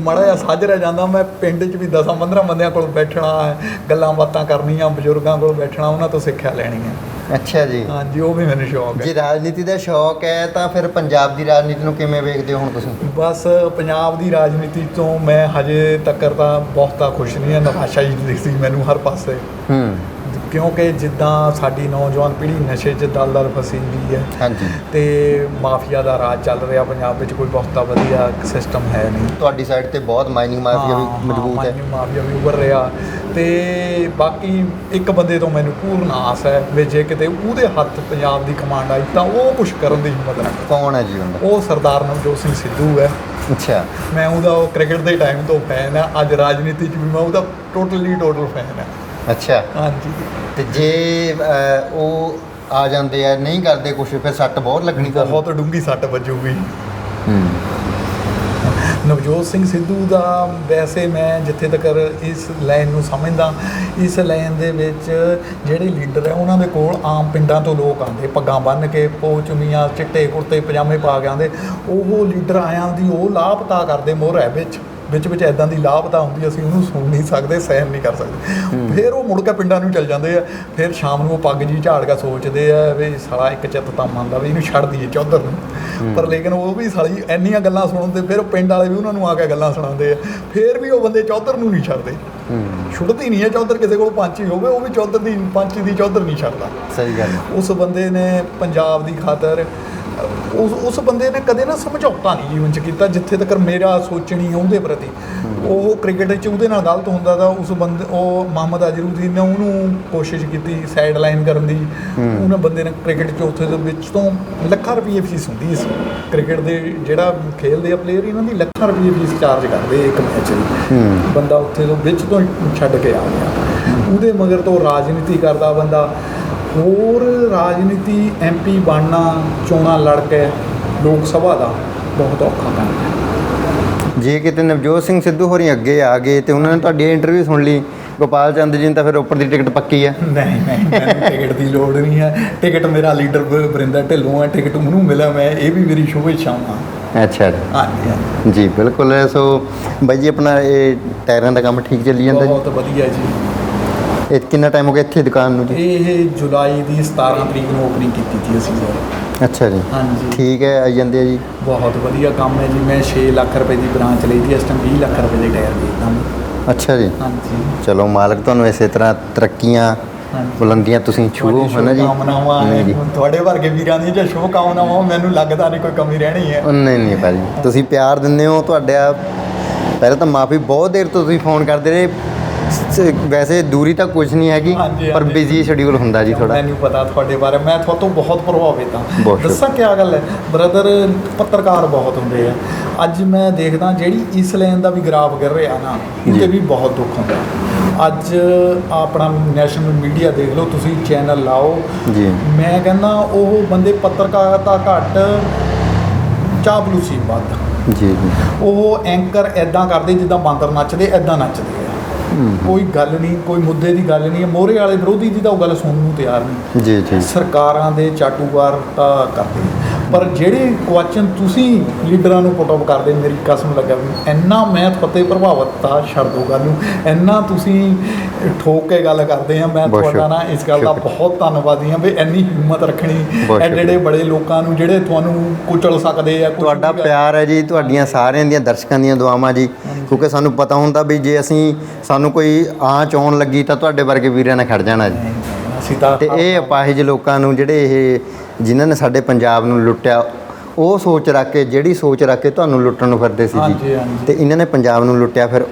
ਮਾੜਾ ਜਿਹਾ ਸੱਜ ਰਹਿ ਜਾਂਦਾ, ਮੈਂ ਪਿੰਡ 'ਚ ਵੀ 10-15 ਬੰਦਿਆਂ ਕੋਲ ਬੈਠਣਾ ਹੈ, ਗੱਲਾਂ ਬਾਤਾਂ ਕਰਨੀਆਂ, ਬਜ਼ੁਰਗਾਂ ਕੋਲ ਬੈਠਣਾ, ਉਹਨਾਂ ਤੋਂ ਸਿੱਖਿਆ ਲੈਣੀ ਹੈ। ਅੱਛਾ ਜੀ। ਹਾਂਜੀ, ਉਹ ਵੀ ਮੈਨੂੰ ਸ਼ੌਕ ਹੈ। ਜੇ ਰਾਜਨੀਤੀ ਦਾ ਸ਼ੌਕ ਹੈ, ਤਾਂ ਫਿਰ ਪੰਜਾਬ ਦੀ ਰਾਜਨੀਤੀ ਨੂੰ ਕਿਵੇਂ ਵੇਖਦੇ ਹੋ ਹੁਣ ਤੁਸੀਂ? ਬਸ ਪੰਜਾਬ ਦੀ ਰਾਜਨੀਤੀ ਤੋਂ ਮੈਂ ਹਜੇ ਤੱਕ ਤਾਂ ਬਹੁਤਾ ਖੁਸ਼ ਨਹੀਂ ਹਾਂ। ਨਿਰਾਸ਼ਾ ਹੀ ਦਿਖਦੀ ਮੈਨੂੰ ਹਰ ਪਾਸੇ। ਕਿਉਂਕਿ ਜਿੱਦਾਂ ਸਾਡੀ ਨੌਜਵਾਨ ਪੀੜ੍ਹੀ ਨਸ਼ੇ 'ਚ ਦਲ-ਦਲ ਫਸੀ ਹੋਈ ਹੈ। ਹਾਂਜੀ। ਤੇ ਮਾਫੀਆ ਦਾ ਰਾਜ ਚੱਲ ਰਿਹਾ ਪੰਜਾਬ ਵਿੱਚ, ਕੋਈ ਬਹੁਤਾ ਵਧੀਆ ਸਿਸਟਮ ਹੈ ਨਹੀਂ। ਤੁਹਾਡੀ ਸਾਈਡ ਤੇ ਬਹੁਤ ਮਾਈਨਿੰਗ ਮਾਫੀਆ ਵੀ ਮਜ਼ਬੂਤ ਹੈ। ਮਾਈਨਿੰਗ ਮਾਫੀਆ ਵੀ ਉੱਭਰ ਰਿਹਾ। ਤੇ ਬਾਕੀ ਇੱਕ ਬੰਦੇ ਤੋਂ ਮੈਨੂੰ ਪੂਰਨ ਆਸ ਹੈ ਵੀ ਜੇ ਕਿਤੇ ਉਹਦੇ ਹੱਥ ਪੰਜਾਬ ਦੀ ਕਮਾਂਡ ਆਈ, ਤਾਂ ਉਹ ਕੁਛ ਕਰਨ ਦੀ ਹਿੰਮਤ ਰੱਖਦਾ। ਕੌਣ ਹੈ ਜੀ ਉਹਦਾ? ਉਹ ਸਰਦਾਰ ਨਵਜੋਤ ਸਿੰਘ ਸਿੱਧੂ ਹੈ। ਅੱਛਾ। ਮੈਂ ਉਹਦਾ ਉਹ ਕ੍ਰਿਕਟ ਦੇ ਟਾਈਮ ਤੋਂ ਫੈਨ ਹੈ, ਅੱਜ ਰਾਜਨੀਤੀ 'ਚ ਵੀ ਮੈਂ ਉਹਦਾ ਟੋਟਲ ਫੈਨ ਹੈ। ਅੱਛਾ। ਹਾਂਜੀ। ਤੇ ਜੇ ਉਹ ਆ ਜਾਂਦੇ ਆ, ਨਹੀਂ ਕਰਦੇ ਕੁਛ, ਫਿਰ ਸੱਟ ਬਹੁਤ ਲੱਗਣੀ? ਬਹੁਤ ਡੂੰਘੀ ਸੱਟ ਵੱਜੂਗੀ। ਨਵਜੋਤ ਸਿੰਘ ਸਿੱਧੂ ਦਾ ਵੈਸੇ ਮੈਂ ਜਿੱਥੇ ਤੱਕ ਇਸ ਲਾਈਨ ਨੂੰ ਸਮਝਦਾ, ਇਸ ਲਾਈਨ ਦੇ ਵਿੱਚ ਜਿਹੜੇ ਲੀਡਰ ਹੈ, ਉਹਨਾਂ ਦੇ ਕੋਲ ਆਮ ਪਿੰਡਾਂ ਤੋਂ ਲੋਕ ਆਉਂਦੇ, ਪੱਗਾਂ ਬੰਨ੍ਹ ਕੇ, ਪੋਚਮੀਆਂ, ਚਿੱਟੇ ਕੁੜਤੇ ਪਜਾਮੇ ਪਾ ਕੇ ਆਉਂਦੇ। ਉਹ ਲੀਡਰ ਆਇਆਂ ਦੀ ਉਹ ਲਾਪਤਾ ਕਰਦੇ ਮੋਹਰ ਹੈ ਵਿੱਚ ਇੱਦਾਂ ਦੀ ਲਾਪਤਾ ਹੁੰਦੀ, ਅਸੀਂ ਉਹਨੂੰ ਸੁਣ ਨਹੀਂ ਸਕਦੇ, ਸਹਿਣ ਨਹੀਂ ਕਰ ਸਕਦੇ। ਫਿਰ ਉਹ ਮੁੜ ਕੇ ਪਿੰਡਾਂ ਨੂੰ ਚੱਲ ਜਾਂਦੇ ਆ। ਫਿਰ ਸ਼ਾਮ ਨੂੰ ਉਹ ਪੱਗ ਜੀ ਝਾੜ ਕੇ ਸੋਚਦੇ ਆ ਵੀ ਸਾਲਾ ਇੱਕ ਚਿੱਤ ਤਾਂ ਮੰਨਦਾ ਵੀ ਇਹਨੂੰ ਛੱਡ ਦਈਏ ਚੌਧਰ ਨੂੰ। ਪਰ ਲੇਕਿਨ ਉਹ ਵੀ ਸਾਲੀ ਇੰਨੀਆਂ ਗੱਲਾਂ ਸੁਣਦੇ, ਫਿਰ ਪਿੰਡ ਵਾਲੇ ਵੀ ਉਹਨਾਂ ਨੂੰ ਆ ਕੇ ਗੱਲਾਂ ਸੁਣਾਉਂਦੇ ਆ। ਫਿਰ ਵੀ ਉਹ ਬੰਦੇ ਚੌਧਰ ਨੂੰ ਨਹੀਂ ਛੱਡਦੇ। ਛੁੱਟਦੀ ਨਹੀਂ ਹੈ ਚੌਧਰ, ਕਿਸੇ ਕੋਲ ਪੰਚ ਹੀ ਹੋਵੇ, ਉਹ ਵੀ ਚੌਧਰ ਦੀ ਪੰਚ ਦੀ ਚੌਧਰ ਨਹੀਂ ਛੱਡਦਾ। ਸਹੀ ਗੱਲ। ਉਸ ਬੰਦੇ ਨੇ ਪੰਜਾਬ ਦੀ ਖਾਤਰ, ਉਸ ਬੰਦੇ ਨੇ ਕਦੇ ਨਾ ਸਮਝੌਤਾ ਨਹੀਂ ਜੀਵਨ 'ਚ ਕੀਤਾ, ਜਿੱਥੇ ਤੱਕ ਮੇਰਾ ਸੋਚਣੀ ਹੈ ਉਹਦੇ ਪ੍ਰਤੀ। ਉਹ ਕ੍ਰਿਕਟ 'ਚ ਉਹਦੇ ਨਾਲ ਗਲਤ ਹੁੰਦਾ ਤਾਂ ਉਸ ਬੰਦੇ, ਉਹ ਮੁਹੰਮਦ ਅਜ਼ਹਰੁਦੀਨ ਨੇ ਉਹਨੂੰ ਕੋਸ਼ਿਸ਼ ਕੀਤੀ ਸਾਈਡ ਲਾਈਨ ਕਰਨ ਦੀ। ਉਹਨਾਂ ਬੰਦੇ ਨੇ ਕ੍ਰਿਕਟ 'ਚ ਉੱਥੇ ਦੇ ਵਿੱਚ ਤੋਂ ਲੱਖਾਂ ਰੁਪਏ ਫੀਸ ਹੁੰਦੀ ਸੀ ਕ੍ਰਿਕਟ ਦੇ, ਜਿਹੜਾ ਖੇਡਦੇ ਆ ਪਲੇਅਰ, ਇਹਨਾਂ ਦੀ ਲੱਖਾਂ ਰੁਪਏ ਫੀਸ ਚਾਰਜ ਕਰਦੇ ਇੱਕ ਮੈਚ ਦੀ। ਬੰਦਾ ਉੱਥੇ ਤੋਂ ਵਿੱਚ ਤੋਂ ਛੱਡ ਕੇ ਆ ਗਿਆ। ਉਹਦੇ ਮਗਰ ਤੋਂ ਰਾਜਨੀਤੀ ਕਰਦਾ ਬੰਦਾ। ਹੋਰ ਰਾਜਨੀਤੀ MP ਬਣਨਾ, ਚੋਣਾਂ ਲੜ ਕੇ ਲੋਕ ਸਭਾ ਦਾ ਬਹੁਤ ਔਖਾ ਕੰਮ ਹੈ। ਜੇ ਕਿਤੇ ਨਵਜੋਤ ਸਿੰਘ ਸਿੱਧੂ ਹੋਰੀ ਅੱਗੇ ਆ ਗਏ ਤੇ ਉਹਨਾਂ ਨੇ ਤੁਹਾਡੀ ਇੰਟਰਵਿਊ ਸੁਣ ਲਈ, ਗੋਪਾਲ ਚੰਦ ਜੀ ਨੇ, ਤਾਂ ਫਿਰ ਉੱਪਰ ਦੀ ਟਿਕਟ ਪੱਕੀ ਹੈ? ਨਹੀਂ, ਮੈਨੂੰ ਟਿਕਟ ਦੀ ਲੋੜ ਨਹੀਂ ਹੈ। ਟਿਕਟ ਮੇਰਾ ਲੀਡਰ ਵਰਿੰਦਰ ਢਿੱਲੋਂ ਹੈ, ਟਿਕਟ ਉਹਨੂੰ ਮਿਲਿਆ, ਮੈਂ ਇਹ ਵੀ ਮੇਰੀ ਸ਼ੁਭ ਇੱਛਾਵਾਂ। ਅੱਛਾ ਹਾਂਜੀ ਜੀ, ਬਿਲਕੁਲ। ਸੋ ਬਾਈ ਜੀ, ਆਪਣਾ ਇਹ ਟਾਇਰਾਂ ਦਾ ਕੰਮ ਠੀਕ ਚੱਲੀ ਜਾਂਦਾ ਜੀ? ਬਹੁਤ ਵਧੀਆ ਜੀ। ਇਹ ਕਿੰਨਾ ਟਾਈਮ ਹੋ ਗਿਆ ਇੱਥੇ ਦੁਕਾਨ ਨੂੰ ਜੀ? ਇਹ ਜੁਲਾਈ ਦੀ 17 ਤਰੀਕ ਨੂੰ ਓਪਨਿੰਗ ਕੀਤੀ ਸੀ ਅਸੀਂ ਸਰ। ਅੱਛਾ ਜੀ। ਹਾਂਜੀ। ਠੀਕ ਹੈ, ਆਈ ਜਾਂਦੇ ਆ ਜੀ? ਬਹੁਤ ਵਧੀਆ ਕੰਮ ਹੈ ਜੀ। ਮੈਂ 6 ਲੱਖ ਰੁਪਏ ਦੀ ਬ੍ਰਾਂਚ ਲਈ ਸੀ, ਇਸ ਟਾਈਮ 20 ਲੱਖ ਰੁਪਏ ਦੇ ਟਾਇਰ ਵੇਚਦਾ ਮੈਂ। ਅੱਛਾ ਜੀ। ਹਾਂਜੀ। ਚਲੋ, ਮਾਲਕ ਤੁਹਾਨੂੰ ਇਸੇ ਤਰ੍ਹਾਂ ਤਰੱਕੀਆਂ, ਬੁਲੰਦੀਆਂ ਤੁਸੀਂ ਛੂਹੋ, ਹੈ ਨਾ ਜੀ? ਨਹੀਂ, ਤੁਹਾਡੇ ਵਰਗੇ ਵੀਰਾਂ ਦੀਆਂ ਜੋ ਸ਼ੁਭ ਕਾਮਨਾਵਾਂ, ਮੈਨੂੰ ਲੱਗਦਾ ਨਹੀਂ ਕੋਈ ਕਮੀ ਰਹਿਣੀ ਹੈ। ਨਹੀਂ ਭਾਜੀ, ਤੁਸੀਂ ਪਿਆਰ ਦਿੰਦੇ ਹੋ, ਤੁਹਾਡਾ ਪਹਿਲਾਂ ਤਾਂ ਮਾਫੀ, ਬਹੁਤ ਦੇਰ ਤੋਂ ਤੁਸੀਂ ਫੋਨ ਕਰਦੇ ਰਹੇ। ਵੈਸੇ ਦੂਰੀ ਤਾਂ ਕੁਝ ਨਹੀਂ ਹੈਗੀ, ਹਾਂਜੀ, ਪਰ ਹਾਂਜੀ। ਬਿਜ਼ੀ ਸ਼ਡਿਊਲ ਹੁੰਦਾ ਜੀ ਥੋੜਾ। ਮੈਨੂੰ ਪਤਾ ਤੁਹਾਡੇ ਬਾਰੇ, ਮੈਂ ਤੁਹਾਡੇ ਤੋਂ ਬਹੁਤ ਪ੍ਰਭਾਵਿਤ ਹਾਂ। ਬਹੁਤ ਦੱਸਾਂ ਕੀ ਗੱਲ ਹੈ ਬ੍ਰਦਰ, ਪੱਤਰਕਾਰ ਬਹੁਤ ਹੁੰਦੇ ਆ। ਅੱਜ ਮੈਂ ਦੇਖਦਾ ਜਿਹੜੀ ਇਸ ਲਾਈਨ ਦਾ ਵੀ ਗਰਾਫ ਗਿਰ ਰਿਹਾ ਨਾ, ਇਹਦੇ ਵੀ ਬਹੁਤ ਦੁੱਖ ਹੁੰਦਾ। ਅੱਜ ਆਪਣਾ ਨੈਸ਼ਨਲ ਮੀਡੀਆ ਦੇਖ ਲਓ, ਤੁਸੀਂ ਚੈਨਲ ਲਾਓ ਜੀ। ਮੈਂ ਕਹਿੰਦਾ ਉਹ ਬੰਦੇ ਪੱਤਰਕਾਰਤਾ ਘੱਟ, ਚਾਪਲੂਸੀ ਵੱਧ। ਜੀ ਜੀ। ਉਹ ਐਂਕਰ ਐਦਾਂ ਕਰਦੇ ਜਿੱਦਾਂ ਬਾਂਦਰ ਨੱਚਦੇ, ਐਦਾਂ ਨੱਚਦੇ ਆ। ਕੋਈ ਗੱਲ ਨਹੀਂ, ਕੋਈ ਮੁੱਦੇ ਦੀ ਗੱਲ ਨਹੀਂ ਹੈ। ਮੋਹਰੇ ਵਾਲੇ ਵਿਰੋਧੀ ਦੀ ਤਾਂ ਉਹ ਗੱਲ ਸੁਣਨ ਨੂੰ ਤਿਆਰ ਨਹੀਂ। ਜੀ ਜੀ। ਸਰਕਾਰਾਂ ਦੇ ਚਾਟੂਵਾਰ ਤਾਂ ਕਰਦੇ, ਪਰ ਜਿਹੜੇ ਕੁਐਸਚਨ ਤੁਸੀਂ ਲੀਡਰਾਂ ਨੂੰ ਪੁੱਟ ਅਪ ਕਰਦੇ, ਮੇਰੀ ਕਸਮ ਲੱਗਾ ਵੀ ਇੰਨਾ ਮੈਂ ਫਤਿਹ ਪ੍ਰਭਾਵਿਤ ਤਾਂ ਛੱਡ ਦੋ ਗੱਲ ਨੂੰ, ਇੰਨਾ ਤੁਸੀਂ ਠੋਕ ਕੇ ਗੱਲ ਕਰਦੇ ਆ। ਮੈਂ ਬਹੁਤ ਤੁਹਾਡਾ ਨਾ ਇਸ ਗੱਲ ਦਾ ਸ਼ੁਕਰੀਆ। ਬਹੁਤ ਧੰਨਵਾਦੀ ਹਾਂ ਵੀ ਇੰਨੀ ਹਿੰਮਤ ਰੱਖਣੀ ਬਹੁਤ ਐਡੇ ਐਡੇ ਬੜੇ ਲੋਕਾਂ ਨੂੰ ਜਿਹੜੇ ਤੁਹਾਨੂੰ ਕੁਚਲ ਸਕਦੇ ਆ। ਕੁਛ ਤੁਹਾਡਾ ਵੀ ਕਰ- ਪਿਆਰ ਹੈ ਜੀ, ਤੁਹਾਡੀਆਂ ਸਾਰਿਆਂ ਦੀਆਂ ਦਰਸ਼ਕਾਂ ਦੀਆਂ ਦੁਆਵਾਂ ਜੀ, ਕਿਉਂਕਿ ਸਾਨੂੰ ਪਤਾ ਹੁੰਦਾ ਵੀ ਜੇ ਸਾਨੂੰ ਕੋਈ ਆਂਚ ਆਉਣ ਲੱਗੀ ਤਾਂ ਤੁਹਾਡੇ ਵਰਗੇ ਵੀਰਾਂ ਨੇ ਖੜ ਜਾਣਾ ਜੀ। ਅਸੀਂ ਤਾਂ ਤੇ ਇਹ ਅਪਾਹਿਜ ਲੋਕਾਂ ਨੂੰ, ਜਿਹੜੇ ਜਿਨ੍ਹਾਂ ਨੇ ਸਾਡੇ ਪੰਜਾਬ ਨੂੰ ਲੁੱਟਿਆ, ਉਹ ਸੋਚ ਰੱਖ ਕੇ, ਜਿਹੜੀ ਸੋਚ ਰੱਖ ਕੇ ਤੁਹਾਨੂੰ ਲੁੱਟਣ ਨੂੰ ਫਿਰਦੇ ਸੀ ਹਾਂਜੀ, ਜੀ, ਹਾਂਜੀ। ਤੇ ਇਹਨਾਂ ਨੇ ਪੰਜਾਬ ਨੂੰ ਲੁੱਟਿਆ, ਫਿਰ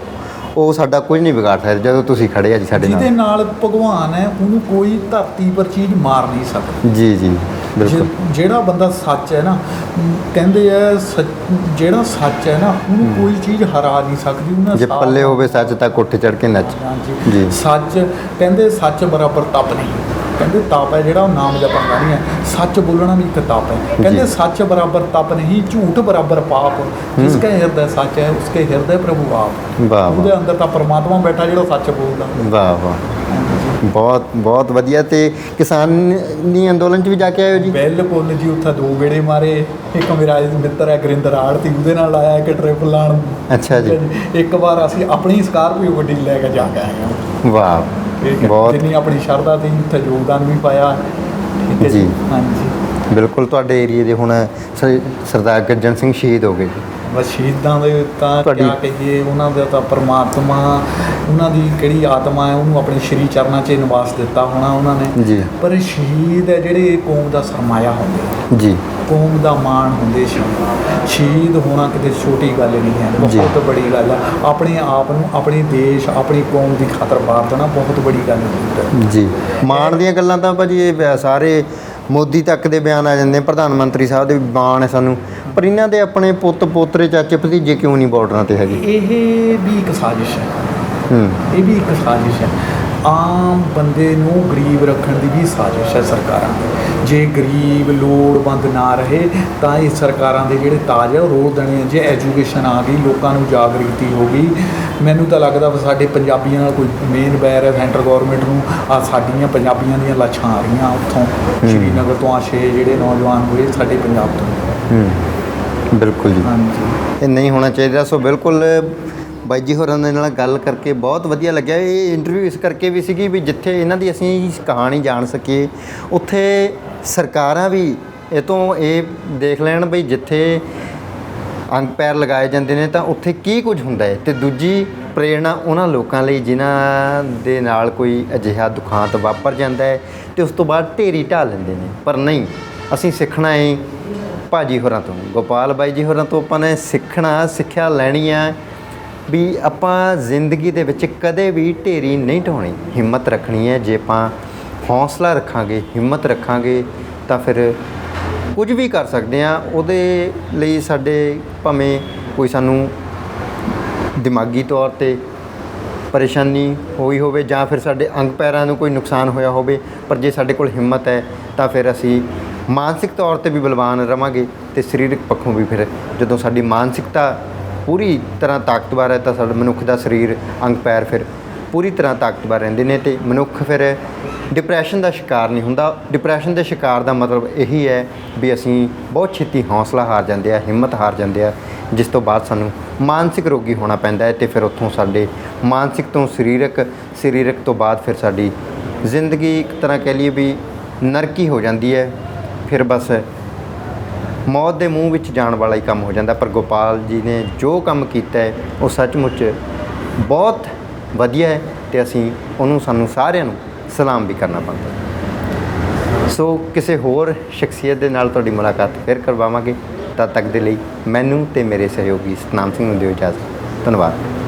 ਉਹ ਸਾਡਾ ਕੁਝ ਨਹੀਂ ਵਿਗਾੜ ਸਕਦੇ ਜਦੋਂ ਤੁਸੀਂ ਖੜੇ ਆ ਜੀ ਸਾਡੇ ਜਿਹਦੇ ਨਾਲ। ਨਾਲ ਭਗਵਾਨ ਹੈ, ਉਹਨੂੰ ਕੋਈ ਧਰਤੀ ਪਰ ਚੀਜ਼ ਮਾਰ ਨਹੀਂ ਸਕਦਾ। ਜੀ ਜੀ ਬਿਲਕੁਲ। ਜਿਹੜਾ ਬੰਦਾ ਸੱਚ ਹੈ ਨਾ, ਕਹਿੰਦੇ ਆ ਜਿਹੜਾ ਸੱਚ ਹੈ ਨਾ, ਉਹਨੂੰ ਕੋਈ ਚੀਜ਼ ਹਰਾ ਨਹੀਂ ਸਕਦੀ। ਉਹਨਾਂ ਜੇ ਪੱਲੇ ਹੋਵੇ ਸੱਚ ਤਾਂ ਕੋਠੇ ਚੜ੍ਹ ਕੇ ਨੱਚ। ਹਾਂਜੀ ਜੀ। ਸੱਚ ਕਹਿੰਦੇ, ਸੱਚ ਬਰਾਬਰ ਤਪ ਨਹੀਂ। ਕਹਿੰਦੇ ਤਪ ਹੈ ਜਿਹੜਾ, ਉਹ ਨਾਮ ਜਪਣਾ ਨਹੀਂ ਹੈ। ਸੱਚ ਬੋਲਣਾ ਵੀ ਇੱਕ ਤਪ ਹੈ। ਕਹਿੰਦੇ ਸੱਚ ਬਰਾਬਰ ਤਪ ਨਹੀਂ, ਝੂਠ ਬਰਾਬਰ ਪਾਪ। ਜਿਸਕੇ ਹਿਰਦੈ ਸੱਚ ਹੈ, ਉਸਕੇ ਹਿਰਦੈ ਪ੍ਰਭੂ ਆਪ। ਵਾਹ ਉਹਦੇ ਵਾਹ ਅੰਦਰ ਤਾਂ ਪਰਮਾਤਮਾ ਬੈਠਾ ਜਿਹੜਾ ਸੱਚ ਬੋਲਦਾ। ਵਾਹ ਵਾਹ, ਬਹੁਤ ਬਹੁਤ ਵਧੀਆ। ਤੇ ਕਿਸਾਨੀ ਅੰਦੋਲਨ 'ਚ ਵੀ ਜਾ ਕੇ ਆਏ ਹੋ ਜੀ? ਬਿਲਕੁਲ ਜੀ, ਉੱਥੇ 2 ਗੇੜੇ ਮਾਰੇ। ਇੱਕ ਮੇਰਾ ਮਿੱਤਰ ਹੈ ਗੁਰਿੰਦਰ ਆੜਤੀ, ਉਹਦੇ ਨਾਲ ਆਇਆ ਇੱਕ ਟ੍ਰਿਪ ਲਾਉਣ। ਅੱਛਾ ਜੀ। ਇੱਕ ਵਾਰ ਅਸੀਂ ਆਪਣੀ ਸਕਾਰਪੀਓ ਗੱਡੀ ਲੈ ਕੇ ਜਾ ਕੇ ਆਏ ਹਾਂ। ਵਾਹ, ਬਹੁਤ ਜਿੰਨੀ ਆਪਣੀ ਸ਼ਰਧਾ ਸੀ, ਉੱਥੇ ਯੋਗਦਾਨ ਵੀ ਪਾਇਆ। ਠੀਕ ਹੈ ਜੀ। ਹਾਂਜੀ। ਬਿਲਕੁਲ। ਤੁਹਾਡੇ ਏਰੀਏ ਦੇ ਹੁਣ ਸਰਦਾਰ ਗੱਜਣ ਸਿੰਘ ਸ਼ਹੀਦ ਹੋ ਗਏ ਜੀ। ਬਸ ਸ਼ਹੀਦਾਂ ਦੇ ਤਾਂ ਕਿਆ ਕਹੀਏ, ਉਹਨਾਂ ਦਾ ਤਾਂ ਪਰਮਾਤਮਾ, ਉਹਨਾਂ ਦੀ ਕਿਹੜੀ ਆਤਮਾ ਹੈ, ਉਹਨੂੰ ਆਪਣੇ ਸ਼੍ਰੀ ਚਰਨਾਂ 'ਚ ਨਿਵਾਸ ਦਿੱਤਾ ਹੋਣਾ ਉਹਨਾਂ ਨੇ ਜੀ। ਪਰ ਸ਼ਹੀਦ ਹੈ ਜਿਹੜੇ ਕੌਮ ਦਾ ਸਰਮਾਇਆ ਹੁੰਦੇ, ਜੀ। ਕੌਮ ਦਾ ਮਾਣ ਹੁੰਦੇ। ਸ਼ਹੀਦ ਹੋਣਾ ਕਿਤੇ ਛੋਟੀ ਗੱਲ ਨਹੀਂ ਹੈ, ਬਹੁਤ ਬੜੀ ਗੱਲ ਹੈ। ਆਪਣੇ ਆਪ ਨੂੰ, ਆਪਣੇ ਦੇਸ਼, ਆਪਣੀ ਕੌਮ ਦੀ ਖਾਤਰ ਵਾਰ ਦੇਣਾ ਬਹੁਤ ਬੜੀ ਗੱਲ ਹੁੰਦੀ। ਜੀ। ਮਾਣ ਦੀਆਂ ਗੱਲਾਂ ਤਾਂ ਭਾਜੀ ਇਹ ਸਾਰੇ ਮੋਦੀ ਤੱਕ ਦੇ ਬਿਆਨ ਆ ਜਾਂਦੇ, ਪ੍ਰਧਾਨ ਮੰਤਰੀ ਸਾਹਿਬ ਦੇ ਵੀ ਬਿਆਨ ਹੈ ਸਾਨੂੰ, ਪਰ ਇਹਨਾਂ ਦੇ ਆਪਣੇ ਪੁੱਤ ਪੋਤਰੇ ਚਾਚੇ ਭਤੀਜੇ ਕਿਉਂ ਨਹੀਂ ਬਾਰਡਰਾਂ ਤੇ ਹੈਗੇ? ਇਹ ਵੀ ਇੱਕ ਸਾਜ਼ਿਸ਼ ਹੈ। ਇਹ ਵੀ ਇੱਕ ਸਾਜ਼ਿਸ਼ ਹੈ। ਆਮ ਬੰਦੇ ਨੂੰ ਗਰੀਬ ਰੱਖਣ ਦੀ ਵੀ ਸਾਜ਼ਿਸ਼ ਹੈ ਸਰਕਾਰਾਂ ਦੀ। ਜੇ ਗਰੀਬ ਲੋੜਵੰਦ ਨਾ ਰਹੇ ਤਾਂ ਇਹ ਸਰਕਾਰਾਂ ਦੇ ਜਿਹੜੇ ਤਾਜ ਹੈ ਉਹ ਰੋਲ ਦੇਣੇ। ਜੇ ਐਜੂਕੇਸ਼ਨ ਆ ਗਈ, ਲੋਕਾਂ ਨੂੰ ਜਾਗਰੂਕਤੀ ਹੋ ਗਈ, ਮੈਨੂੰ ਤਾਂ ਲੱਗਦਾ ਵੀ ਸਾਡੇ ਪੰਜਾਬੀਆਂ ਨਾਲ ਕੋਈ ਮੇਨ ਬੈਰ ਹੈ ਸੈਂਟਰ ਗੌਰਮੈਂਟ ਨੂੰ। ਆ ਸਾਡੀਆਂ ਪੰਜਾਬੀਆਂ ਦੀਆਂ ਲਾਸ਼ਾਂ ਆ ਰਹੀਆਂ ਉੱਥੋਂ, ਸ਼੍ਰੀਨਗਰ ਤੋਂ। ਆ 6 ਜਿਹੜੇ ਨੌਜਵਾਨ ਹੋਏ ਸਾਡੇ ਪੰਜਾਬ ਤੋਂ। ਬਿਲਕੁਲ ਜੀ। ਹਾਂਜੀ। ਇਹ ਨਹੀਂ ਹੋਣਾ ਚਾਹੀਦਾ। ਸੋ ਬਿਲਕੁਲ ਬਾਈ ਜੀ ਹੋਰਾਂ ਦੇ ਨਾਲ ਗੱਲ ਕਰਕੇ ਬਹੁਤ ਵਧੀਆ ਲੱਗਿਆ। ਇਹ ਇੰਟਰਵਿਊ ਇਸ ਕਰਕੇ ਵੀ ਸੀਗੀ ਵੀ ਜਿੱਥੇ ਇਹਨਾਂ ਦੀ ਅਸੀਂ ਕਹਾਣੀ ਜਾਣ ਸਕੀਏ, ਉੱਥੇ ਸਰਕਾਰਾਂ ਵੀ ਇਹ ਤੋਂ ਇਹ ਦੇਖ ਲੈਣ ਬਈ ਜਿੱਥੇ ਅੰਗ ਪੈਰ ਲਗਾਏ ਜਾਂਦੇ ਨੇ ਤਾਂ ਉੱਥੇ ਕੀ ਕੁਝ ਹੁੰਦਾ ਹੈ। ਤੇ ਦੂਜੀ ਪ੍ਰੇਰਣਾ ਉਹਨਾਂ ਲੋਕਾਂ ਲਈ ਜਿਨ੍ਹਾਂ ਦੇ ਨਾਲ ਕੋਈ ਅਜਿਹਾ ਦੁਖਾਂਤ ਵਾਪਰ ਜਾਂਦਾ ਹੈ ਤੇ ਉਸ ਤੋਂ ਬਾਅਦ ਢੇਰੀ ਢਾਹ ਲੈਂਦੇ ਨੇ। ਪਰ ਨਹੀਂ, ਅਸੀਂ ਸਿੱਖਣਾ ਹੈ ਭਾਜੀ ਹੋਰਾਂ ਤੋਂ, ਗੋਪਾਲ ਬਾਈ ਜੀ ਹੋਰਾਂ ਤੋਂ ਆਪਾਂ ਨੇ ਸਿੱਖਿਆ ਲੈਣੀ ਆ ਵੀ ਆਪਾਂ ਜ਼ਿੰਦਗੀ ਦੇ ਵਿੱਚ ਕਦੇ ਵੀ ਢੇਰੀ ਨਹੀਂ ਢਾਉਣੀ, ਹਿੰਮਤ ਰੱਖਣੀ ਹੈ। ਜੇ ਆਪਾਂ ਹੌਸਲਾ ਰੱਖਾਂਗੇ, ਹਿੰਮਤ ਰੱਖਾਂਗੇ ਤਾਂ ਫਿਰ ਕੁਝ ਵੀ ਕਰ ਸਕਦੇ ਹਾਂ। ਉਹਦੇ ਲਈ ਸਾਡੇ ਭਾਵੇਂ ਕੋਈ ਸਾਨੂੰ ਦਿਮਾਗੀ ਤੌਰ 'ਤੇ ਪਰੇਸ਼ਾਨੀ ਹੋਈ ਹੋਵੇ ਜਾਂ ਫਿਰ ਸਾਡੇ ਅੰਗ ਪੈਰਾਂ ਨੂੰ ਕੋਈ ਨੁਕਸਾਨ ਹੋਇਆ ਹੋਵੇ, ਪਰ ਜੇ ਸਾਡੇ ਕੋਲ ਹਿੰਮਤ ਹੈ ਤਾਂ ਫਿਰ ਅਸੀਂ ਮਾਨਸਿਕ ਤੌਰ 'ਤੇ ਵੀ ਬਲਵਾਨ ਰਵਾਂਗੇ ਤੇ ਸਰੀਰਕ ਪੱਖੋਂ ਵੀ। ਫਿਰ ਜਦੋਂ ਸਾਡੀ ਮਾਨਸਿਕਤਾ ਪੂਰੀ ਤਰ੍ਹਾਂ ਤਾਕਤਵਰ ਹੈ ਤਾਂ ਸਾਡਾ ਮਨੁੱਖ ਦਾ ਸਰੀਰ, ਅੰਗ ਪੈਰ ਫਿਰ ਪੂਰੀ ਤਰ੍ਹਾਂ ਤਾਕਤਵਰ ਰਹਿੰਦੇ ਨੇ ਤੇ ਮਨੁੱਖ ਫਿਰ ਡਿਪਰੈਸ਼ਨ ਦਾ ਸ਼ਿਕਾਰ ਨਹੀਂ ਹੁੰਦਾ। ਡਿਪਰੈਸ਼ਨ ਦੇ ਸ਼ਿਕਾਰ ਦਾ ਮਤਲਬ ਇਹੀ ਹੈ ਵੀ ਅਸੀਂ ਬਹੁਤ ਛੇਤੀ ਹੌਸਲਾ ਹਾਰ ਜਾਂਦੇ ਆ, ਹਿੰਮਤ ਹਾਰ ਜਾਂਦੇ ਆ, ਜਿਸ ਤੋਂ ਬਾਅਦ ਸਾਨੂੰ ਮਾਨਸਿਕ ਰੋਗੀ ਹੋਣਾ ਪੈਂਦਾ ਹੈ ਤੇ ਫਿਰ ਉੱਥੋਂ ਸਾਡੇ ਮਾਨਸਿਕ ਤੋਂ ਸਰੀਰਕ ਤੋਂ ਬਾਅਦ ਫਿਰ ਸਾਡੀ ਜ਼ਿੰਦਗੀ ਇੱਕ ਤਰ੍ਹਾਂ ਕਹਿ ਲਈਏ ਵੀ ਨਰਕੀ ਹੋ ਜਾਂਦੀ ਹੈ। ਫਿਰ ਬਸ ਮੌਤ ਦੇ ਮੂੰਹ ਵਿੱਚ ਜਾਣ ਵਾਲਾ ਹੀ ਕੰਮ ਹੋ ਜਾਂਦਾ। ਪਰ ਗੋਪਾਲ ਜੀ ਨੇ ਜੋ ਕੰਮ ਕੀਤਾ ਹੈ ਉਹ ਸੱਚਮੁੱਚ ਬਹੁਤ ਵਧੀਆ ਹੈ ਤੇ ਸਾਨੂੰ ਸਾਰਿਆਂ ਨੂੰ ਸਲਾਮ ਵੀ ਕਰਨਾ ਪੈਂਦਾ। ਸੋ ਕਿਸੇ ਹੋਰ ਸ਼ਖਸੀਅਤ ਦੇ ਨਾਲ ਤੁਹਾਡੀ ਮੁਲਾਕਾਤ ਫਿਰ ਕਰਵਾਵਾਂਗੇ। ਤਦ ਤੱਕ ਦੇ ਲਈ ਮੈਨੂੰ ਤੇ ਮੇਰੇ ਸਹਿਯੋਗੀ ਸਤਨਾਮ ਸਿੰਘ ਨੂੰ ਦਿਓ ਇਜਾਜ਼ਤ। ਧੰਨਵਾਦ।